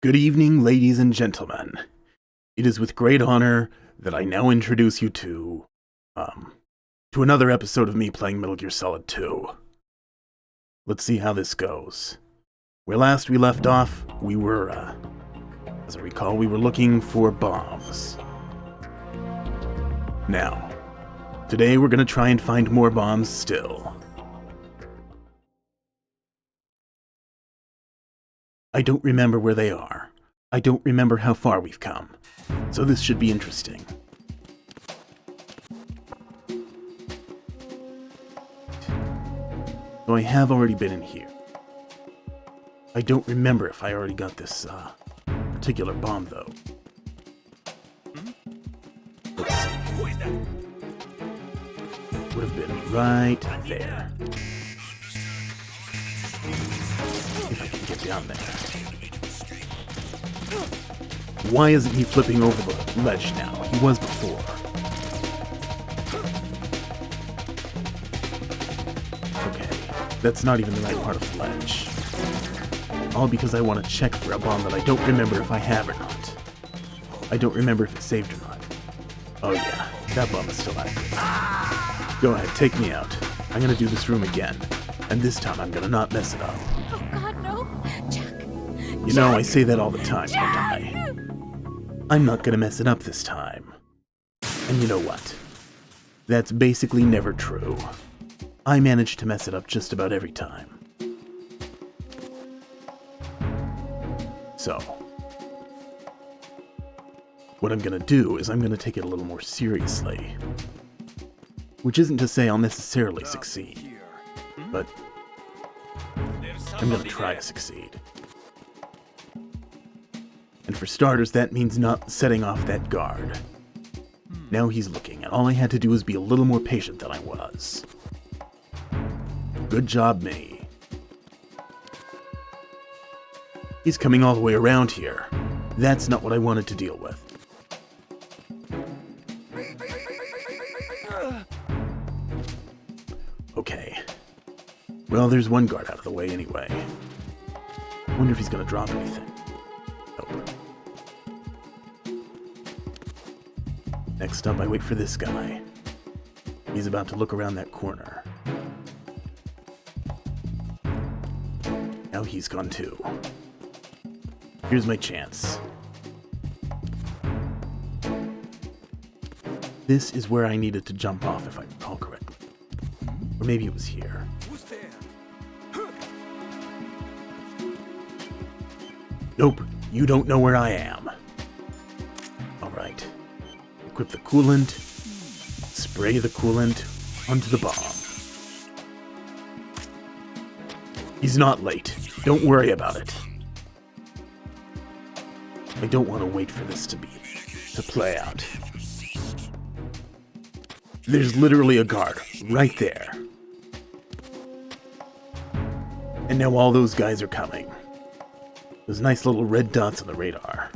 Good evening, ladies and gentlemen. It is with great honor that I now introduce you to another episode of me playing Metal Gear Solid 2. Let's see how this goes. Where last we left off, we were, as I recall, we were looking for bombs. Now, today we're gonna try and find more bombs still. I don't remember where they are. I don't remember how far we've come. So this should be interesting. So I have already been in here. I don't remember if I already got this particular bomb though. Let's see. Would have been right there. If I can get down there. Why isn't he flipping over the ledge now? He was before. Okay, that's not even the right part of the ledge. All because I want to check for a bomb that I don't remember if I have or not. I don't remember if it's saved or not. Oh yeah, that bomb is still active. Go ahead, take me out. I'm gonna do this room again. And this time I'm gonna not mess it up. Oh God, no. Jack. You know, I say that all the time, don't I? I'm not gonna mess it up this time. And you know what? That's basically never true. I manage to mess it up just about every time. So, what I'm gonna do is I'm gonna take it a little more seriously. Which isn't to say I'll necessarily succeed, but I'm gonna try to succeed. And for starters, that means not setting off that guard. Now he's looking, and all I had to do was be a little more patient than I was. Good job, me. He's coming all the way around here. That's not what I wanted to deal with. Okay. Well, there's one guard out of the way anyway. Wonder if he's gonna drop anything. Nope. Next up, I wait for this guy. He's about to look around that corner. Now he's gone too. Here's my chance. This is where I needed to jump off, if I recall correctly. Or maybe it was here. Nope, you don't know where I am. Alright. Equip the coolant. Spray the coolant onto the bomb. He's not late. Don't worry about it. I don't want to wait for this to play out. There's literally a guard right there. And now all those guys are coming. Those nice little red dots on the radar.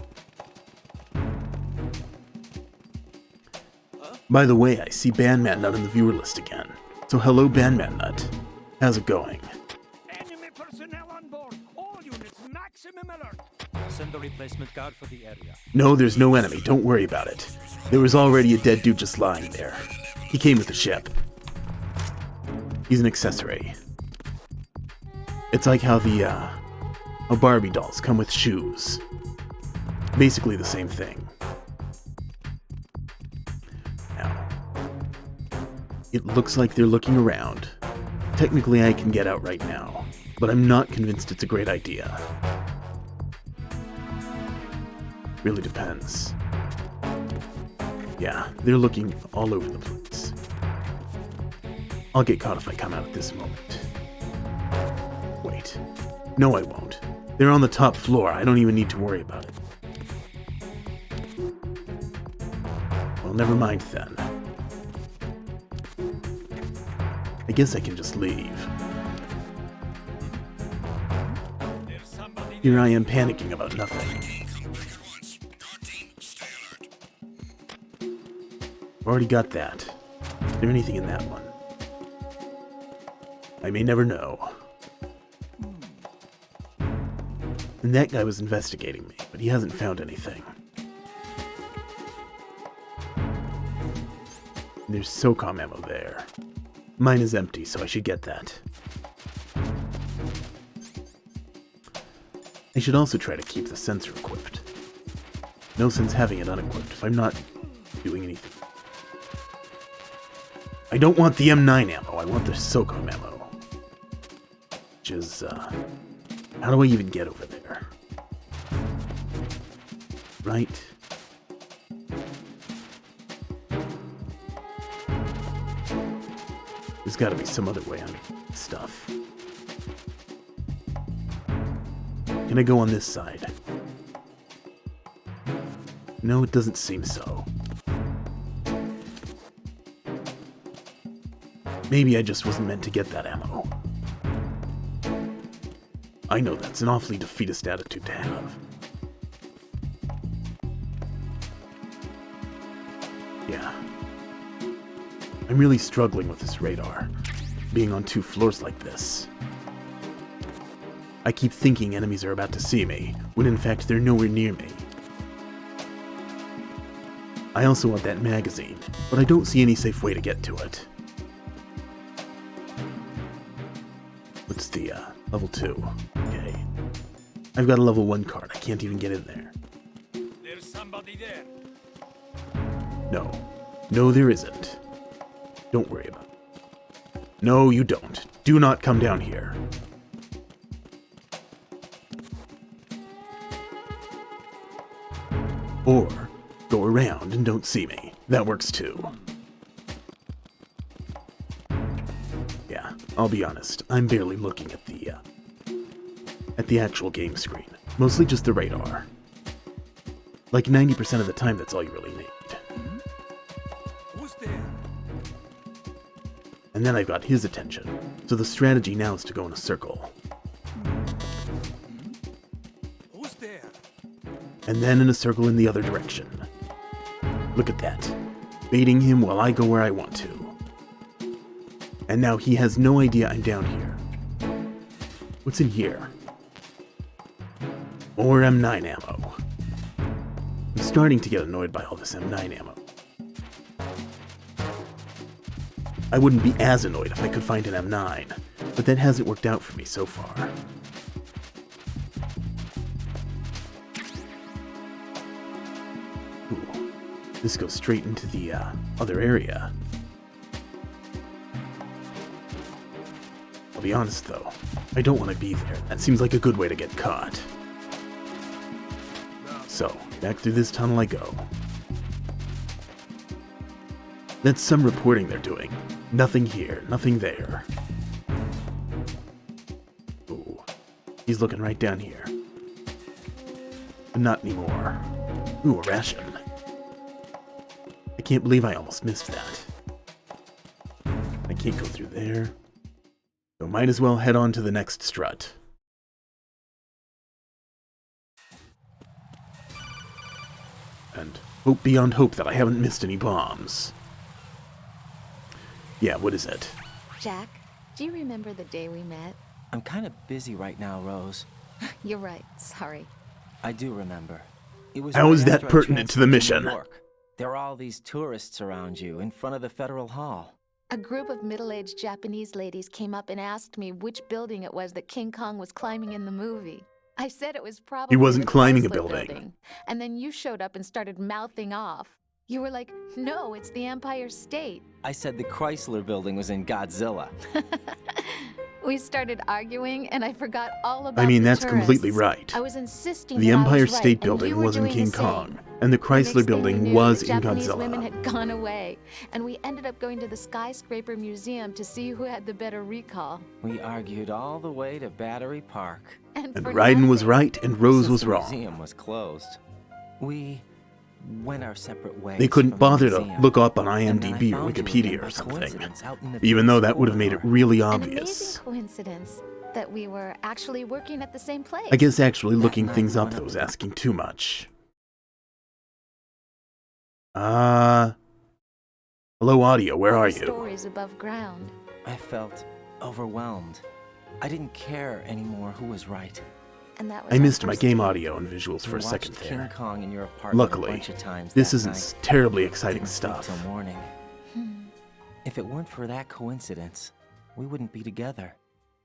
By the way, I see Bandman Nut on the viewer list again. So hello, Bandman Nut. How's it going? Enemy personnel on board. All units, maximum alert. Send a replacement guard for the area. No, there's no enemy. Don't worry about it. There was already a dead dude just lying there. He came with the ship. He's an accessory. It's like how the, Barbie dolls come with shoes. Basically the same thing. Now, it looks like they're looking around. Technically I can get out right now, but I'm not convinced it's a great idea. Really depends. Yeah, they're looking all over the place. I'll get caught if I come out at this moment. Wait. No, I won't. They're on the top floor. I don't even need to worry about it. Well, never mind then. I guess I can just leave. Here I am panicking about nothing. Already got that. Is there anything in that one? I may never know. And that guy was investigating me, but he hasn't found anything. There's SOCOM ammo there. Mine is empty, so I should get that. I should also try to keep the sensor equipped. No sense having it unequipped if I'm not doing anything. I don't want the M9 ammo, I want the SOCOM ammo. Which is, how do I even get over there? Right? There's gotta be some other way on stuff. Can I go on this side? No, it doesn't seem so. Maybe I just wasn't meant to get that ammo. I know that's an awfully defeatist attitude to have. Yeah. I'm really struggling with this radar, being on 2 floors like this. I keep thinking enemies are about to see me, when in fact they're nowhere near me. I also want that magazine, but I don't see any safe way to get to it. What's the, level 2? Okay. I've got a level 1 card, I can't even get in there. There's somebody there. No. No, there isn't. Don't worry about it. No, you don't. Do not come down here. Or, go around and don't see me. That works too. Yeah, I'll be honest. I'm barely looking at the actual game screen. Mostly just the radar. Like 90% of the time, that's all you really need. Who's there? And then I've got his attention. So the strategy now is to go in a circle. Who's there? And then in a circle in the other direction. Look at that. Baiting him while I go where I want to. And now he has no idea I'm down here. What's in here? More M9 ammo. I'm starting to get annoyed by all this M9 ammo. I wouldn't be as annoyed if I could find an M9, but that hasn't worked out for me so far. Ooh, this goes straight into the other area. I'll be honest though, I don't want to be there. That seems like a good way to get caught. So, back through this tunnel I go. That's some reporting they're doing. Nothing here, nothing there. Ooh, he's looking right down here. But not anymore. Ooh, a ration. I can't believe I almost missed that. I can't go through there. So might as well head on to the next strut. And hope beyond hope that I haven't missed any bombs. Yeah, what is it? Jack, do you remember the day we met? I'm kind of busy right now, Rose. You're right. Sorry. I do remember. It was How right is that after I pertinent to the transferred mission? New York. There are all these tourists around you in front of the Federal Hall. A group of middle-aged Japanese ladies came up and asked me which building it was that King Kong was climbing in the movie. I said it was probably wasn't the climbing a Chrysler building. And then you showed up and started mouthing off. You were like, no, it's the Empire State. I said the Chrysler building was in Godzilla. We started arguing, and I forgot all about I mean, the that's tourists. completely right. I was insisting The that I Empire was right, State and you Building were was in doing the King same. Kong, and the The Chrysler next thing we Building knew, was the in Japanese women Godzilla. had gone away, and we ended up going to the Skyscraper Museum to see who had the better recall. We argued all the way to Battery Park. And for Raiden was nothing. right, and Rose Since was the wrong. museum was closed. We went our separate ways. They couldn't from the bother to museum. look up on And then I IMDb or found you Wikipedia again or by something, coincidence out in the even though big that would have made it corridor. really An obvious. amazing coincidence that we were actually working at the same place. I guess actually That looking night things we up went though up was to- asking too much. Hello audio, where are you? Stories above ground. I felt overwhelmed. I didn't care anymore who was right. And that was I our missed my first game date. audio and visuals for a We second watched King there. Kong in your apartment a Luckily, bunch of times this that isn't night. terribly exciting Didn't sleep stuff. till morning. If it weren't for that coincidence, we wouldn't be together.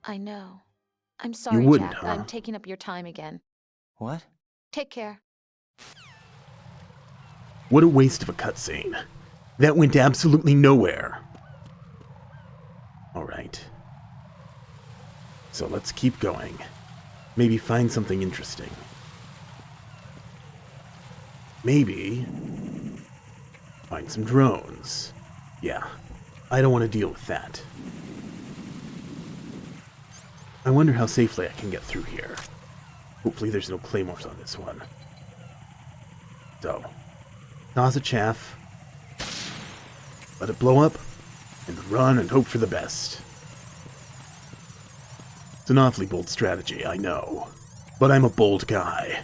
I know. I'm sorry, wouldn't, Jack. huh? I'm taking up your time again. What? Take care. What a waste of a cutscene. That went absolutely nowhere. Alright. So let's keep going. Maybe find something interesting. Maybe find some drones. Yeah, I don't want to deal with that. I wonder how safely I can get through here. Hopefully there's no claymores on this one. So, toss a chaff, let it blow up, and run and hope for the best. It's an awfully bold strategy, I know. But I'm a bold guy.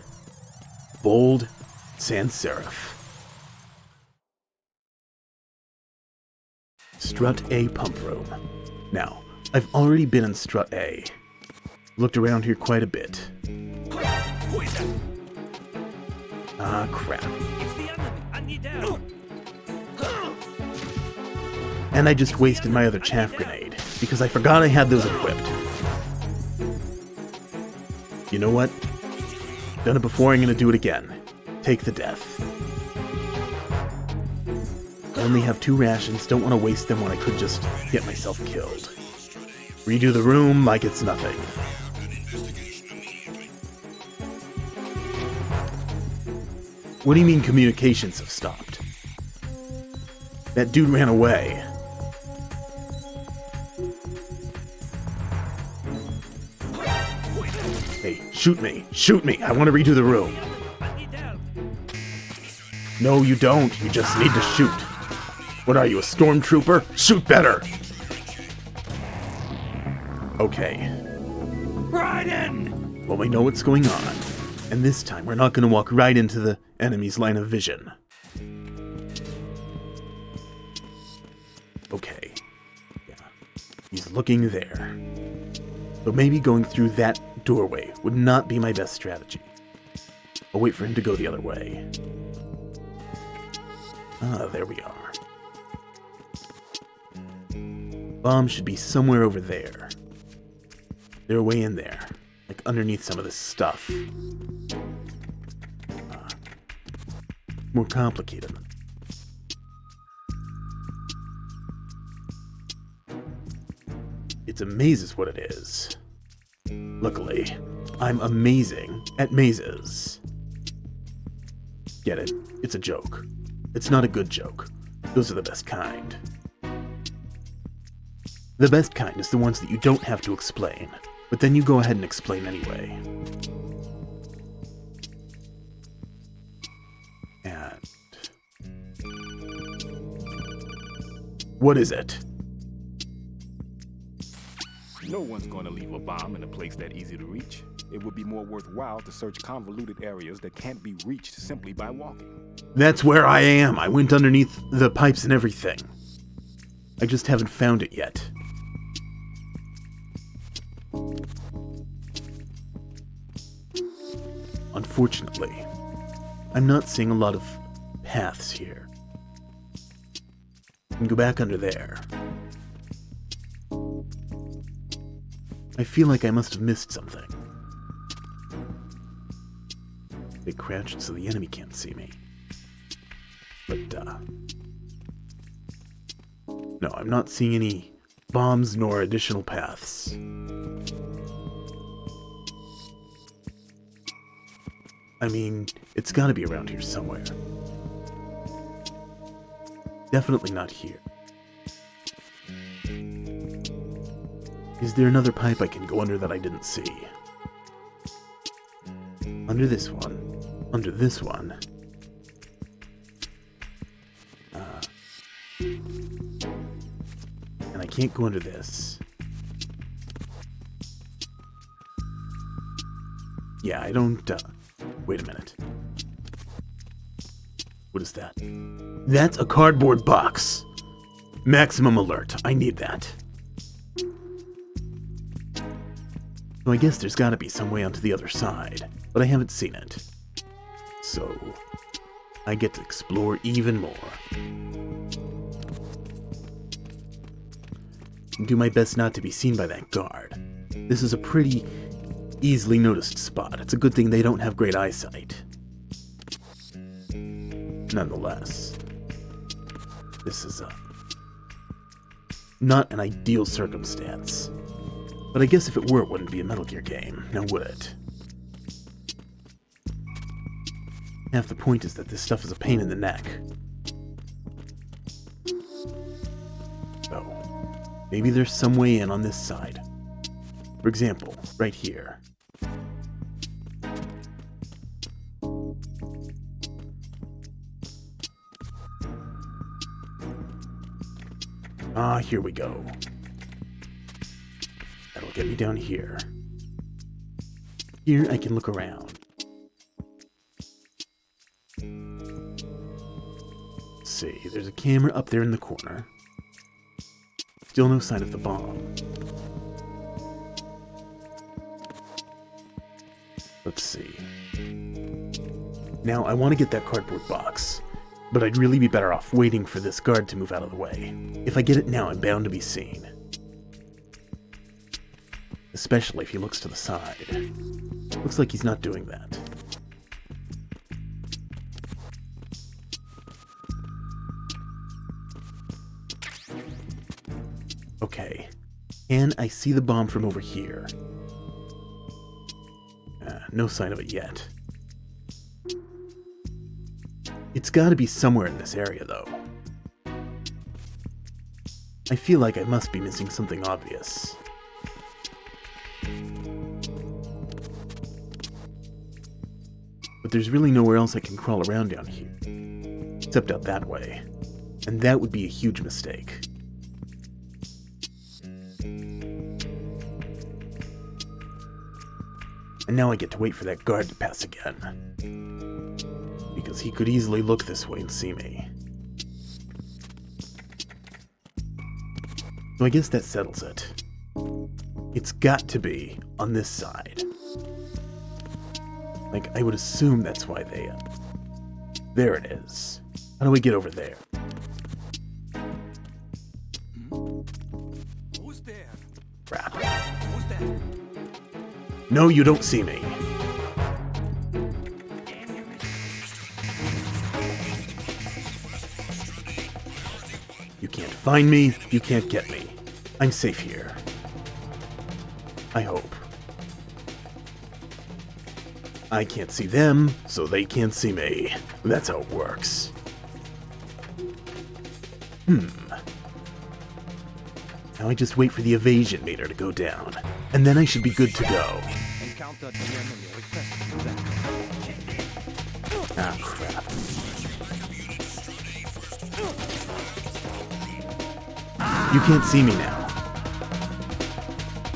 Bold sans serif. Strut A pump room. Now, I've already been in Strut A. Looked around here quite a bit. Who is that? Ah, crap. It's the enemy. I need help. And I just wasted my other chaff grenade, because I forgot I had those equipped. You know what? Done it before, I'm gonna do it again. Take the death. I only have 2 rations, don't want to waste them when I could just get myself killed. Redo the room like it's nothing. What do you mean communications have stopped? That dude ran away. Hey, shoot me! Shoot me! I want to redo the room. I need help. No, you don't. You just need to shoot. What are you, a stormtrooper? Shoot better! Okay. Right in. Well, we know what's going on. And this time, we're not going to walk right into the enemy's line of vision. Okay. Yeah. He's looking there. So maybe going through that doorway would not be my best strategy. I'll wait for him to go the other way. Ah, there we are. Bomb should be somewhere over there. They're way in there, like underneath some of this stuff. More complicated. It's a maze is what it is. Luckily, I'm amazing at mazes. Get it? It's a joke. It's not a good joke. Those are the best kind. The best kind is the ones that you don't have to explain, but then you go ahead and explain anyway. And... what is it? No one's going to leave a bomb in a place that easy to reach. It would be more worthwhile to search convoluted areas that can't be reached simply by walking. That's where I am. I went underneath the pipes and everything. I just haven't found it yet. Unfortunately, I'm not seeing a lot of paths here. I can go back under there. I feel like I must have missed something. They crouched so the enemy can't see me. But, no, I'm not seeing any bombs nor additional paths. I mean, it's gotta be around here somewhere. Definitely not here. Is there another pipe I can go under that I didn't see? Under this one. Under this one. And I can't go under this. Yeah, I don't, wait a minute. What is that? That's a cardboard box! Maximum alert. I need that. So I guess there's gotta be some way onto the other side, but I haven't seen it. So I get to explore even more. Do my best not to be seen by that guard. This is a pretty easily noticed spot. It's a good thing they don't have great eyesight. Nonetheless, this is not an ideal circumstance. But I guess if it were, it wouldn't be a Metal Gear game, now would it? Half the point is that this stuff is a pain in the neck. Oh, maybe there's some way in on this side. For example, right here. Ah, here we go. That'll get me down here. Here I can look around. Let's see, there's a camera up there in the corner. Still no sign of the bomb. Let's see. Now, I want to get that cardboard box, but I'd really be better off waiting for this guard to move out of the way. If I get it now, I'm bound to be seen. Especially if he looks to the side. Looks like he's not doing that. Okay. Can I see the bomb from over here? No sign of it yet. It's gotta be somewhere in this area, though. I feel like I must be missing something obvious. But there's really nowhere else I can crawl around down here. Except out that way. And that would be a huge mistake. And now I get to wait for that guard to pass again. Because he could easily look this way and see me. So I guess that settles it. It's got to be on this side. Like, I would assume that's why they... There it is. How do I get over there? Who's there? Crap. Who's there? No, you don't see me. You can't find me, you can't get me. I'm safe here. I hope. I can't see them, so they can't see me. That's how it works. Now I just wait for the evasion meter to go down, and then I should be good to go. Encountered the enemy. Request to them. Ah, crap. You can't see me now.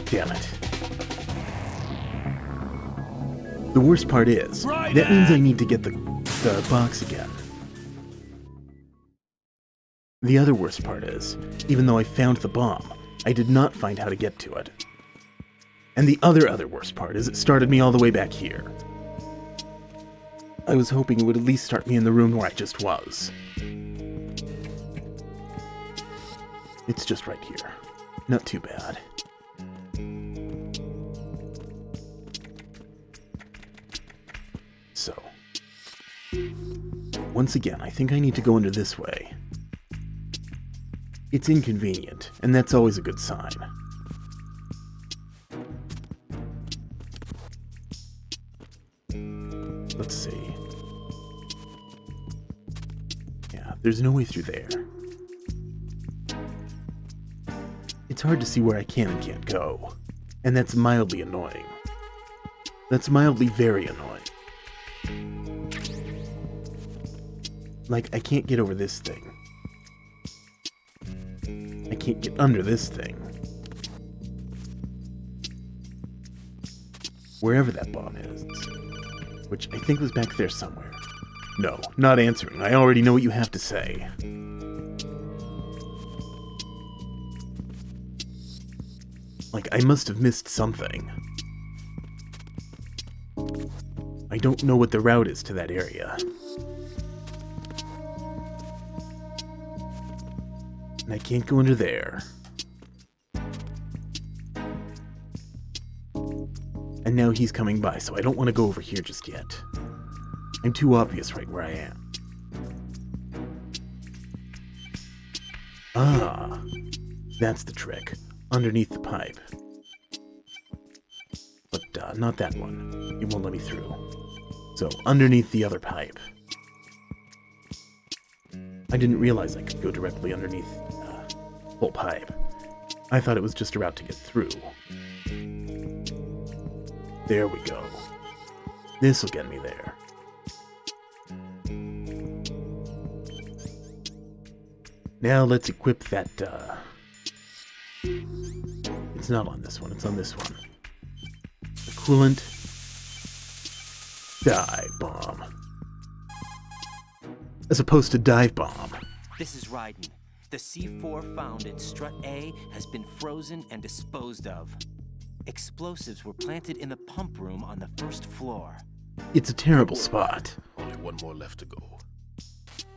Damn it. The worst part is, that means I need to get the box again. The other worst part is, even though I found the bomb, I did not find how to get to it. And the other worst part is it started me all the way back here. I was hoping it would at least start me in the room where I just was. It's just right here. Not too bad. So, once again, I think I need to go under this way. It's inconvenient, and that's always a good sign. Let's see. Yeah, there's no way through there. It's hard to see where I can and can't go, and that's mildly annoying. That's mildly very annoying. Like, I can't get over this thing. I can't get under this thing. Wherever that bomb is. Which I think was back there somewhere. No, not answering. I already know what you have to say. Like, I must have missed something. I don't know what the route is to that area. And I can't go under there. And now he's coming by, so I don't want to go over here just yet. I'm too obvious right where I am. Ah, that's the trick. Underneath the pipe. But not that one. It won't let me through. So, underneath the other pipe. I didn't realize I could go directly underneath the whole pipe. I thought it was just a route to get through. There we go. This'll get me there. Now let's equip that, It's not on this one, it's on this one. The coolant. Dive bomb. As opposed to dive bomb. This is Raiden. The C4 found in Strut A has been frozen and disposed of. Explosives were planted in the pump room on the first floor. It's a terrible spot. Only one more left to go.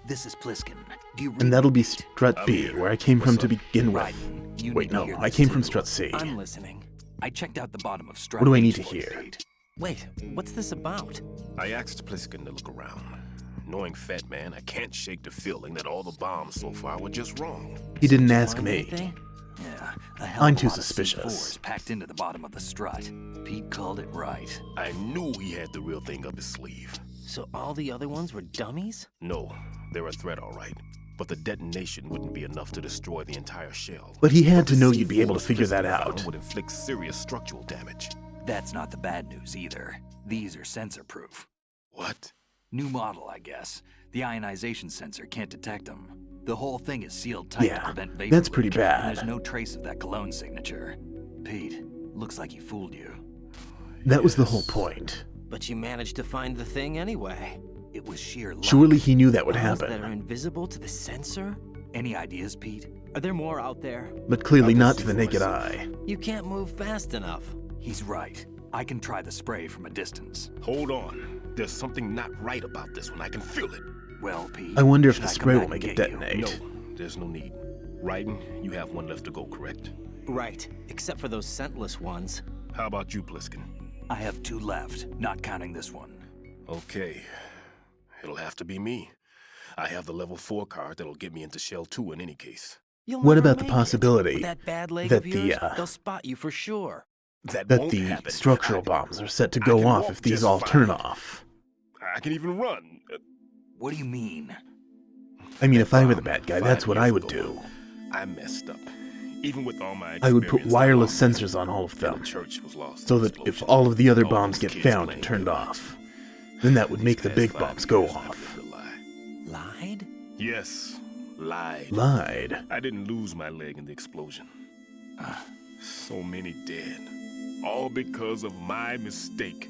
This is Pliskin. Do you And that'll be read? Strut B, where I came from to begin with. Raiden, you Wait, need to no, hear I this came from too. Strut C. I'm listening. I checked out the bottom of Strut What do I need H to for you, hear? Pete. Wait, what's this about? I asked Pliskin to look around. Knowing Fat Man, I can't shake the feeling that all the bombs so far were just wrong. He didn't Did you ask find me. anything? Yeah, a hell I'm of a too lot of suspicious. C4s packed into the bottom of the Strut. Pete called it right. I knew he had the real thing up his sleeve. So all the other ones were dummies? No, they're a threat, all right. But the detonation wouldn't be enough to destroy the entire shell. But he had to The know you'd be able to C4s figure that just at the out. bottom would inflict serious structural damage. That's not the bad news either. These are sensor-proof. What? New model, I guess. The ionization sensor can't detect them. The whole thing is sealed tight Yeah, to prevent vapor that's pretty leak, and bad. there's no trace of that cologne signature. Pete, looks like he fooled you. That was the whole point. But you managed to find the thing anyway. It was sheer luck. Surely he knew that would Bombs that are happen. invisible to the sensor? Any ideas, Pete? Are there more out there? But clearly I'll not just to see the for naked myself. eye. You can't move fast enough. He's right. I can try the spray from a distance. Hold on. There's something not right about this one. I can feel it. Well, Pete, I wonder if should the I come spray back will and make it get you? detonate. No, there's no need. Raiden, you have one left to go, correct? Right, except for those scentless ones. How about you, Pliskin? I have 2 left, not counting this one. Okay. It'll have to be me. I have the level 4 card that'll get me into Shell 2 in any case. You'll What never about the make it. possibility With that bad leg that of yours, the, they'll spot you for sure. That That won't the happen. structural bombs are set to I go can off walk if these just all fine. turn off. I can even run. What do you mean? I mean, if I were the Bomb bad guy, 5 that's what years I would ago. do. I messed up. Even with all my I would put experience, wireless I sensors on all of and them, the church was lost so in that if explosion. all of the other All bombs those get kids found playing and turned good off, then that would make the These big past bombs 5 go years, I've off. lived a lie. Lied? Yes, lied. Lied. I didn't lose my leg in the explosion. So many dead. All because of my mistake.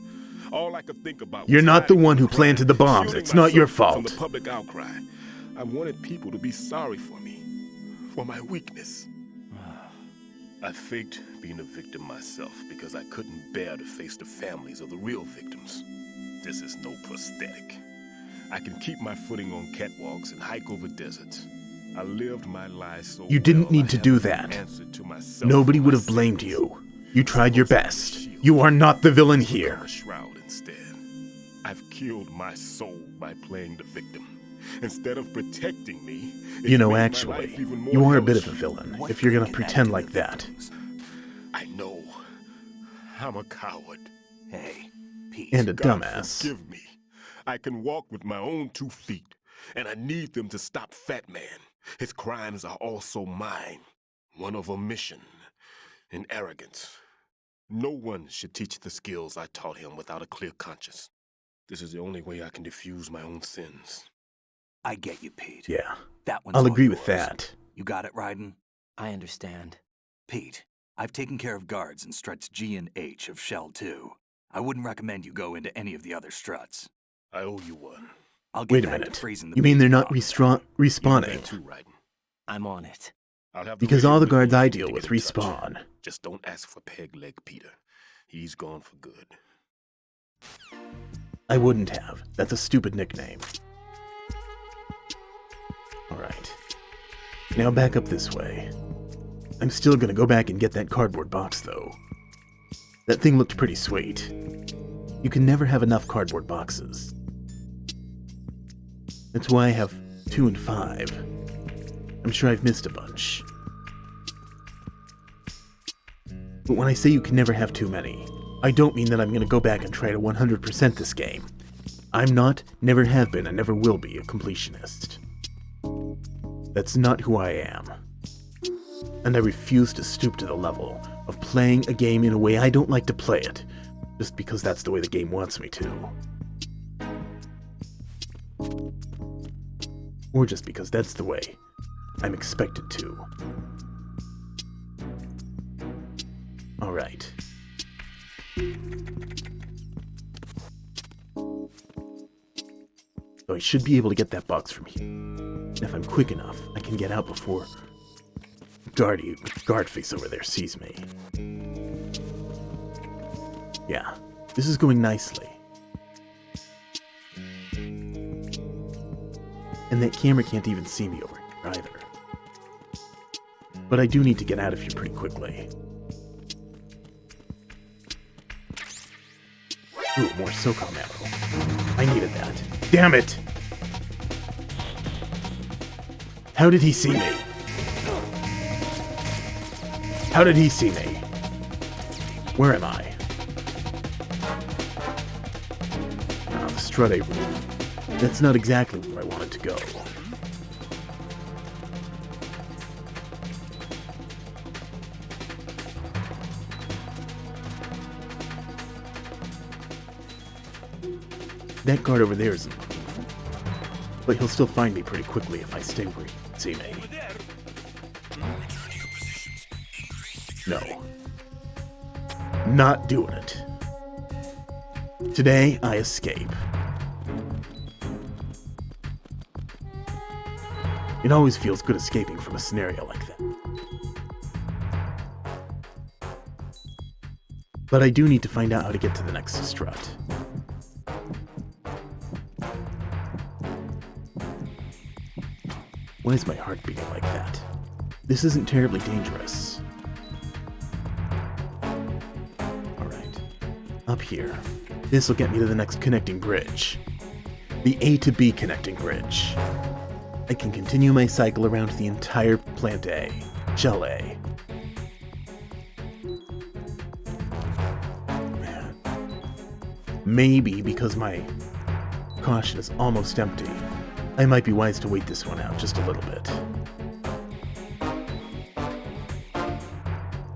All I could think about You're was not the hiding one from who planted the crime, bombs. shielding It's not your myself From fault. the public outcry. I wanted people to be sorry for me. For my weakness. I faked being a victim myself because I couldn't bear to face the families of the real victims. This is no prosthetic. I can keep my footing on catwalks and hike over deserts. I lived my life so You didn't well, need I to have do no that. answer to myself Nobody for would my have blamed sins. you. You tried your best. You are not the villain here. A shroud instead. I've killed my soul by playing the victim. Instead of protecting me, it's You know, made my actually, life even more you are a bit of hellish. a villain What if you're gonna can that pretend do like with that. victims? I know. I'm a coward. Hey, Pete. And a God dumbass. forgive me. I can walk with my own 2 feet, and I need them to stop Fat Man. His crimes are also mine. One of omission and arrogance. No one should teach the skills I taught him without a clear conscience. This is the only way I can diffuse my own sins. I get you, Pete. Yeah, That one's I'll all agree with yours. that. You got it, Raiden? I understand. Pete, I've taken care of guards in struts G and H of Shell 2. I wouldn't recommend you go into any of the other struts. I owe you one. I'll get Wait a back to minute. freezing the You mean they're not beach You respawning? there too, Raiden. I'm on it. I'll have Because radio all the with guards you I if you deal need with to get in touch. respawn. Just don't ask for Peg Leg Peter. He's gone for good. I wouldn't have. That's a stupid nickname. Alright. Now back up this way. I'm still gonna go back and get that cardboard box, though. That thing looked pretty sweet. You can never have enough cardboard boxes. That's why I have 2 and 5. I'm sure I've missed a bunch. But when I say you can never have too many, I don't mean that I'm gonna go back and try to 100% this game. I'm not, never have been, and never will be a completionist. That's not who I am. And I refuse to stoop to the level of playing a game in a way I don't like to play it, just because that's the way the game wants me to. Or just because that's the way I'm expected to. Alright. So I should be able to get that box from here. And if I'm quick enough, I can get out before guard face over there sees me. Yeah, this is going nicely. And that camera can't even see me over here either. But I do need to get out of here pretty quickly. Ooh, more SOCOM ammo. I needed that. Damn it! How did he see me? How did he see me? Where am I? Ah, the strut A room. That's not exactly where I wanted to go. That guard over there isn't looking for me, but he'll still find me pretty quickly if I stay where he can see me. No. Not doing it. Today, I escape. It always feels good escaping from a scenario like that. But I do need to find out how to get to the next strut. Why is my heart beating like that? This isn't terribly dangerous. Alright. Up here. This will get me to the next connecting bridge. The A to B connecting bridge. I can continue my cycle around the entire plant A. Shell A. Man. Maybe because my caution is almost empty, I might be wise to wait this one out just a little bit.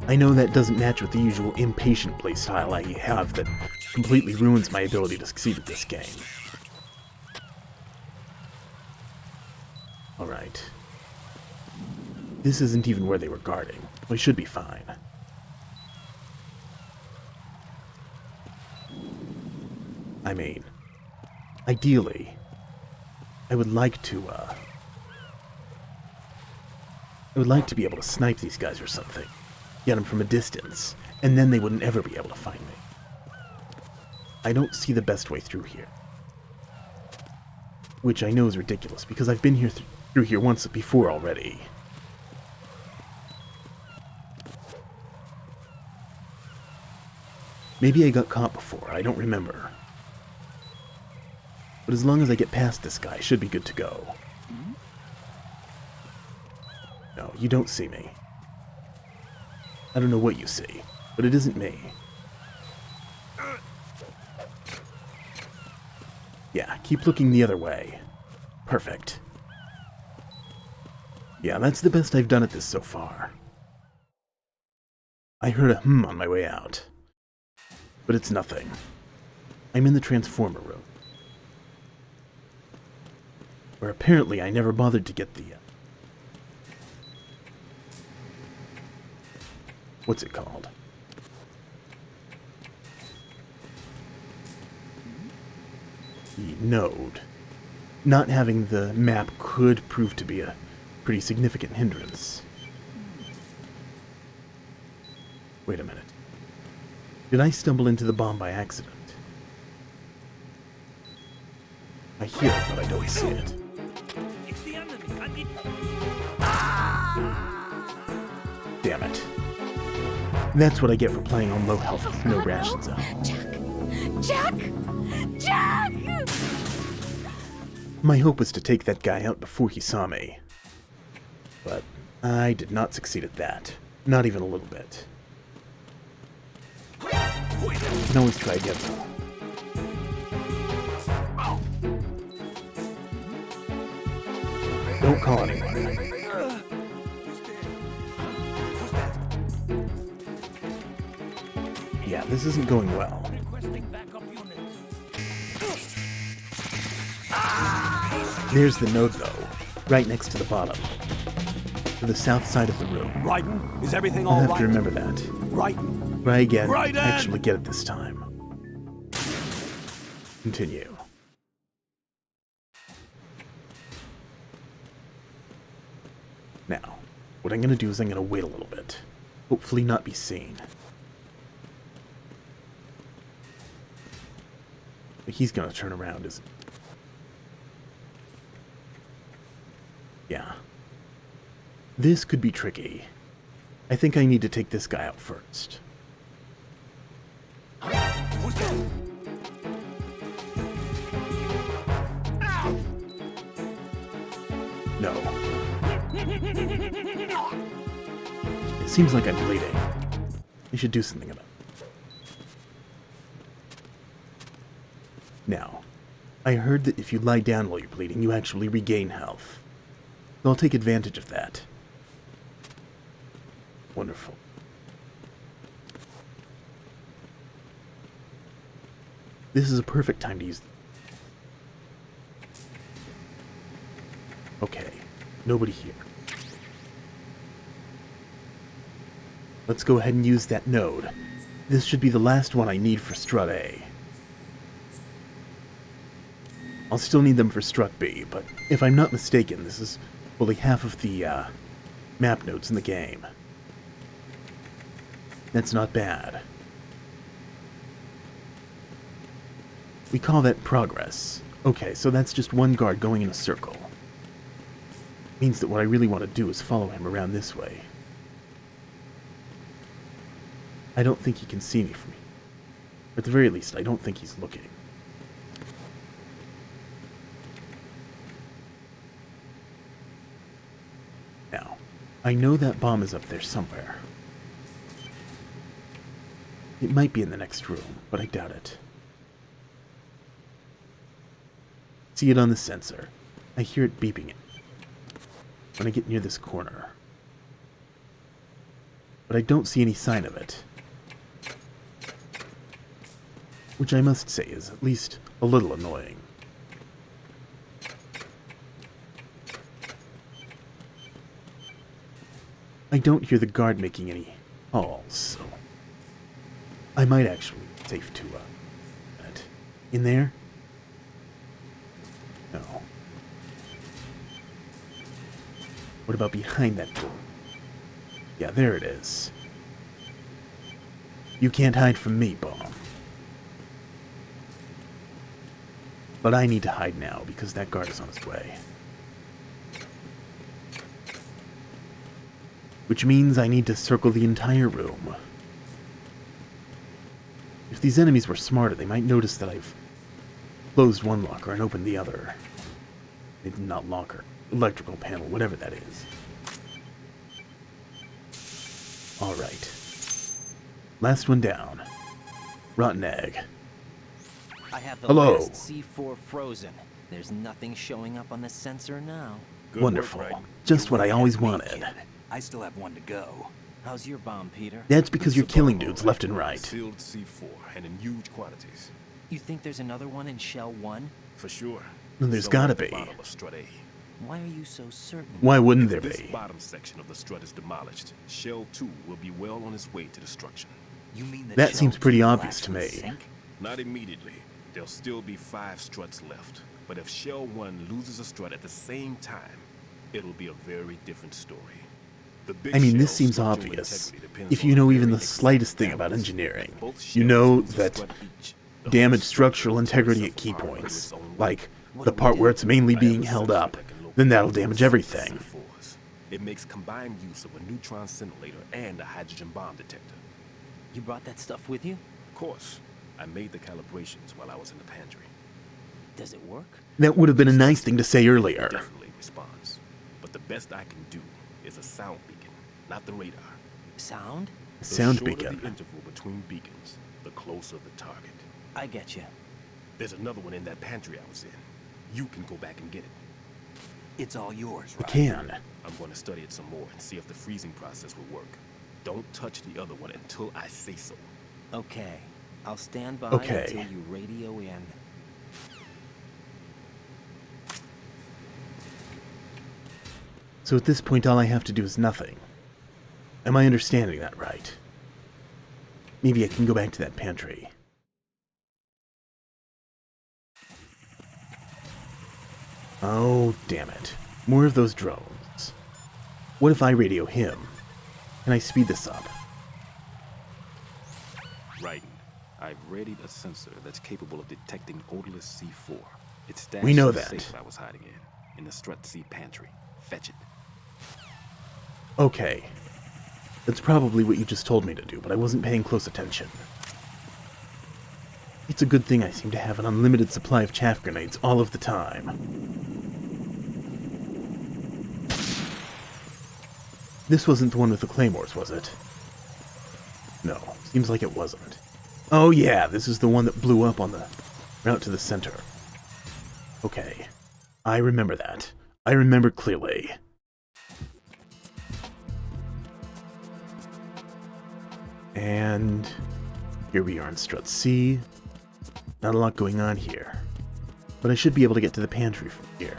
I know that doesn't match with the usual impatient playstyle I have that completely ruins my ability to succeed at this game. Alright. This isn't even where they were guarding. We should be fine. I mean, ideally, I would like to be able to snipe these guys or something. Get them from a distance, and then they wouldn't ever be able to find me. I don't see the best way through here. Which I know is ridiculous, because I've been here through here once before already. Maybe I got caught before, I don't remember. But as long as I get past this guy, I should be good to go. No, you don't see me. I don't know what you see, but it isn't me. Yeah, keep looking the other way. Perfect. Yeah, that's the best I've done at this so far. I heard a on my way out. But it's nothing. I'm in the transformer room. Where apparently I never bothered to get the... what's it called? The node. Not having the map could prove to be a pretty significant hindrance. Wait a minute. Did I stumble into the bomb by accident? I hear it, but I don't see it. It's the enemy. I need... Damn it. That's what I get for playing on low health with no ration zone. Jack! Jack! My hope was to take that guy out before he saw me. But I did not succeed at that. Not even a little bit. I can always try again though. Don't call anyone. Yeah, this isn't going well. Requesting backup units. There's the node though, right next to the bottom. To the south side of the room. Raiden, is everything I'll all have right? to remember that. Raiden. Try again. Raiden! Actually get it this time. Continue. Now, what I'm gonna do is I'm gonna wait a little bit. Hopefully not be seen. But he's gonna turn around, isn't he? Yeah. This could be tricky. I think I need to take this guy out first. Who's that? No. It seems like I'm bleeding. I should do something about it. Now, I heard that if you lie down while you're bleeding, you actually regain health. So I'll take advantage of that. Wonderful. This is a perfect time to use... Okay, nobody here. Let's go ahead and use that node. This should be the last one I need for Strut A. I'll still need them for Strut B, but if I'm not mistaken, this is fully half of the map nodes in the game. That's not bad. We call that progress. Okay, so that's just one guard going in a circle. Means that what I really want to do is follow him around this way. I don't think he can see me from here. At the very least, I don't think he's looking. Now, I know that bomb is up there somewhere. It might be in the next room, but I doubt it. See it on the sensor. I hear it beeping when I get near this corner. But I don't see any sign of it. Which I must say is at least a little annoying. I don't hear the guard making any calls, so I might actually be safe to, in there? No. What about behind that door? Yeah, there it is. You can't hide from me, bomb. But I need to hide now, because that guard is on his way. Which means I need to circle the entire room. If these enemies were smarter, they might notice that I've closed one locker and opened the other. Maybe not locker. Electrical panel, whatever that is. Alright. Last one down. Rotten egg. I have the Hello. last C4 frozen. There's nothing showing up on the sensor now. Good Wonderful. work, Raiden. Just what I always Ahead of me, wanted. kid. I still have one to go. How's your bomb, Peter? That's because you're It's a killing bomb, dudes all left and right. Sealed C4, and in huge quantities. You think there's another one in Shell 1? For sure. Then there's Somewhere gotta at the be. bottom of Strut A. Why are you so certain? Why wouldn't there If this be? bottom section of the strut is demolished, Shell 2 will be well on its way to destruction. You mean That Shell seems pretty 2 will obvious to actually me. sink? Not immediately. There'll still be 5 struts left. But if Shell 1 loses a strut at the same time, it'll be a very different story. The big I mean, this shell's seems structural obvious. integrity depends If you on know very even the exact slightest thing about balance. engineering, Both you shells know lose a that strut each. The damage whole structural structure integrity will at key suffer harm to points, its own weight. like the part where it's mainly being held up, then that'll damage everything. C4s. It makes combined use of a neutron scintillator and a hydrogen bomb detector. You brought that stuff with you? Of course, I made the calibrations while I was in the pantry. Does it work? That would have been a nice thing to say earlier. Definitely responds. But the best I can do is a sound beacon, not the radar. Sound? The Sound shorter beacon. the interval between beacons, the closer the target. I get you. There's another one in that pantry I was in. You can go back and get it. It's all yours, I right? can. I'm going to study it some more and see if the freezing process will work. Don't touch the other one until I say so. Okay. I'll stand by Okay. until you radio in. So at this point, all I have to do is nothing. Am I understanding that right? Maybe I can go back to that pantry. Oh, damn it. More of those drones. What if I radio him? Can I speed this up? Right. I've readied a sensor that's capable of detecting odorless C4. It's stashed We know in the that. safe I was hiding in the Strut C pantry. Fetch it. Okay. That's probably what you just told me to do, but I wasn't paying close attention. It's a good thing I seem to have an unlimited supply of chaff grenades all of the time. This wasn't the one with the claymores, was it? No, seems like it wasn't. Oh yeah, this is the one that blew up on the route to the center. Okay, I remember that. I remember clearly. And here we are in Strut C. Not a lot going on here, but I should be able to get to the pantry from here.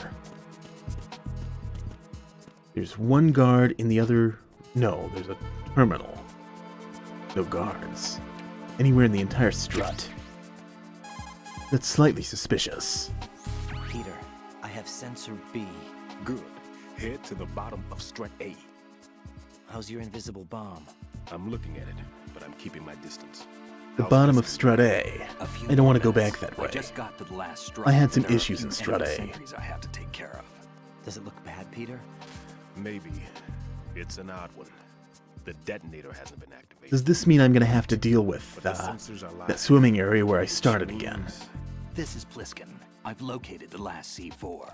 There's one guard in the other... No, there's a terminal. No guards. Anywhere in the entire strut. That's slightly suspicious. Peter, I have sensor B. Good. Head to the bottom of strut A. How's your invisible bomb? I'm looking at it, but I'm keeping my distance. The How's bottom of this? strut A. A few I don't want to more go minutes. back that way. I just got to the last strut. I had some There are a issues few in Strut enemy A. sentries I have to take care of. Does it look bad, Peter? Maybe. It's an odd one. The detonator hasn't been activated. Does this mean I'm going to have to deal with But the sensors are live. that swimming area where I started again? This is Pliskin. I've located the last C4.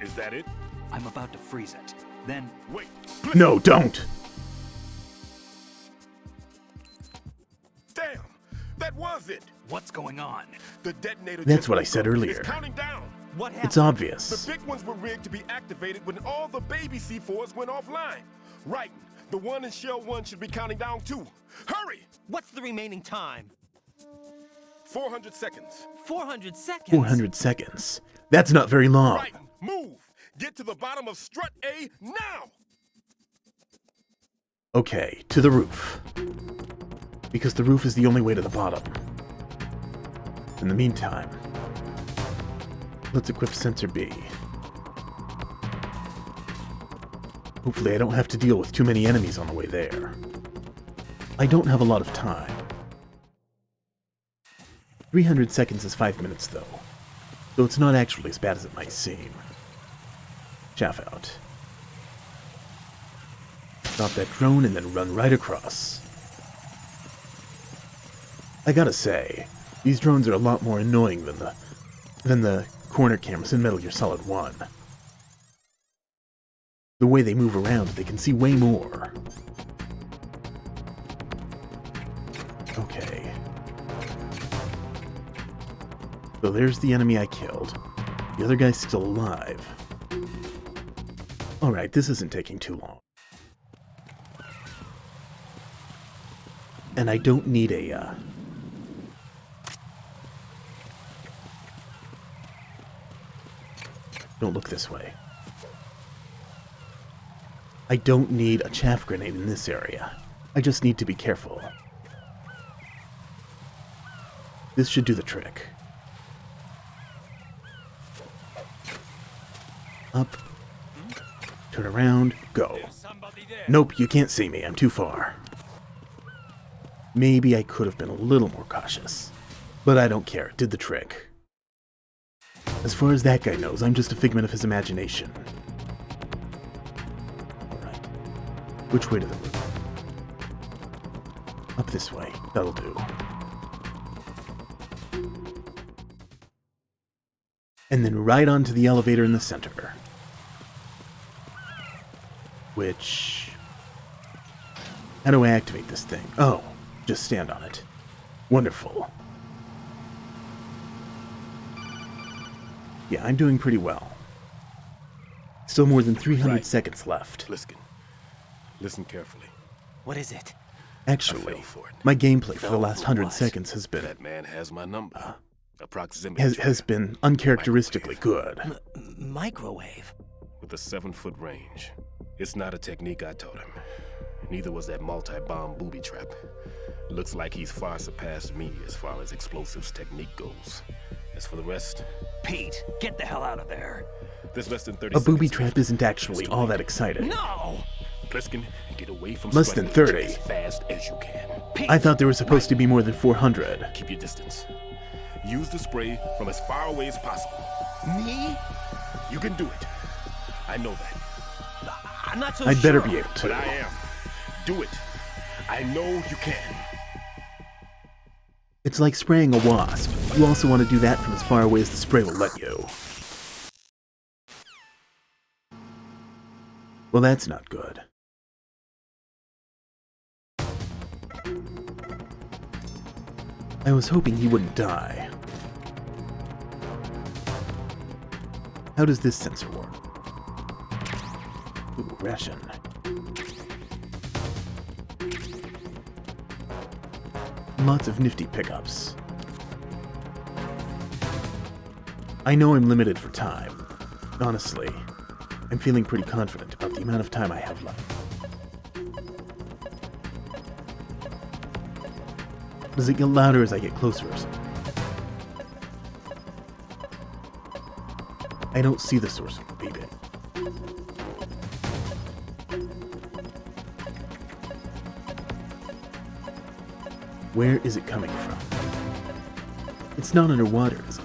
Is that it? I'm about to freeze it. Then Wait. No, don't! Damn! That was it! what's going on? The detonator. That's just what I woke said up. earlier. It's counting down. What happened? It's obvious. The big ones were rigged to be activated when all the baby C4s went offline. Right. The one in Shell 1 should be counting down too. Hurry! What's the remaining time? 400 seconds. 400 seconds? 400 seconds. That's not very long. Right. Move. Get to the bottom of strut A now. Okay, to the roof. Because the roof is the only way to the bottom. In the meantime, let's equip Sensor B. Hopefully I don't have to deal with too many enemies on the way there. I don't have a lot of time. 300 seconds is 5 minutes though, so it's not actually as bad as it might seem. Chaff out. Stop that drone and then run right across. I gotta say, these drones are a lot more annoying than the corner cameras in Metal Gear Solid 1. The way they move around, they can see way more. Okay. So there's the enemy I killed. The other guy's still alive. Alright, this isn't taking too long. And I don't need a, Don't look this way. I don't need a chaff grenade in this area. I just need to be careful. This should do the trick. Up. Turn around. Go. Nope, you can't see me. I'm too far. Maybe I could have been a little more cautious. But I don't care. It did the trick. As far as that guy knows, I'm just a figment of his imagination. Alright. Which way to the roof? Up this way. That'll do. And then right onto the elevator in the center. Which... How do I activate this thing? Oh, just stand on it. Wonderful. Yeah, I'm doing pretty well. Still more than 300 seconds left. Listen carefully. What is it? Actually, I fell for it. my gameplay for the last for 100 what? seconds has been That man has my number. A proximity has trigger been uncharacteristically good. Microwave. with a 7-foot range. It's not a technique I taught him. Neither was that multi-bomb booby trap. Looks like he's far surpassed me as far as explosives technique goes. As for the rest, Pete, get the hell out of there. there's less than 30 A booby seconds trap left. isn't actually all that exciting. No! Pliskin, get away from Less than Strutting 30. as fast as you can. Pete, I thought there were supposed to be more than 400. Keep your distance. Use the spray from as far away as possible. me? You can do it. I know that. I'm not so I'd better sure. be able But I to. am. Do it. I know you can. It's like spraying a wasp. You also want to do that from as far away as the spray will let you. Well, that's not good. I was hoping he wouldn't die. How does this sensor work? Ooh, ration. Lots of nifty pickups. I know I'm limited for time. Honestly, I'm feeling pretty confident about the amount of time I have left. Does it get louder as I get closer or something? I don't see the source of the beeping. Where is it coming from? It's not underwater, is it?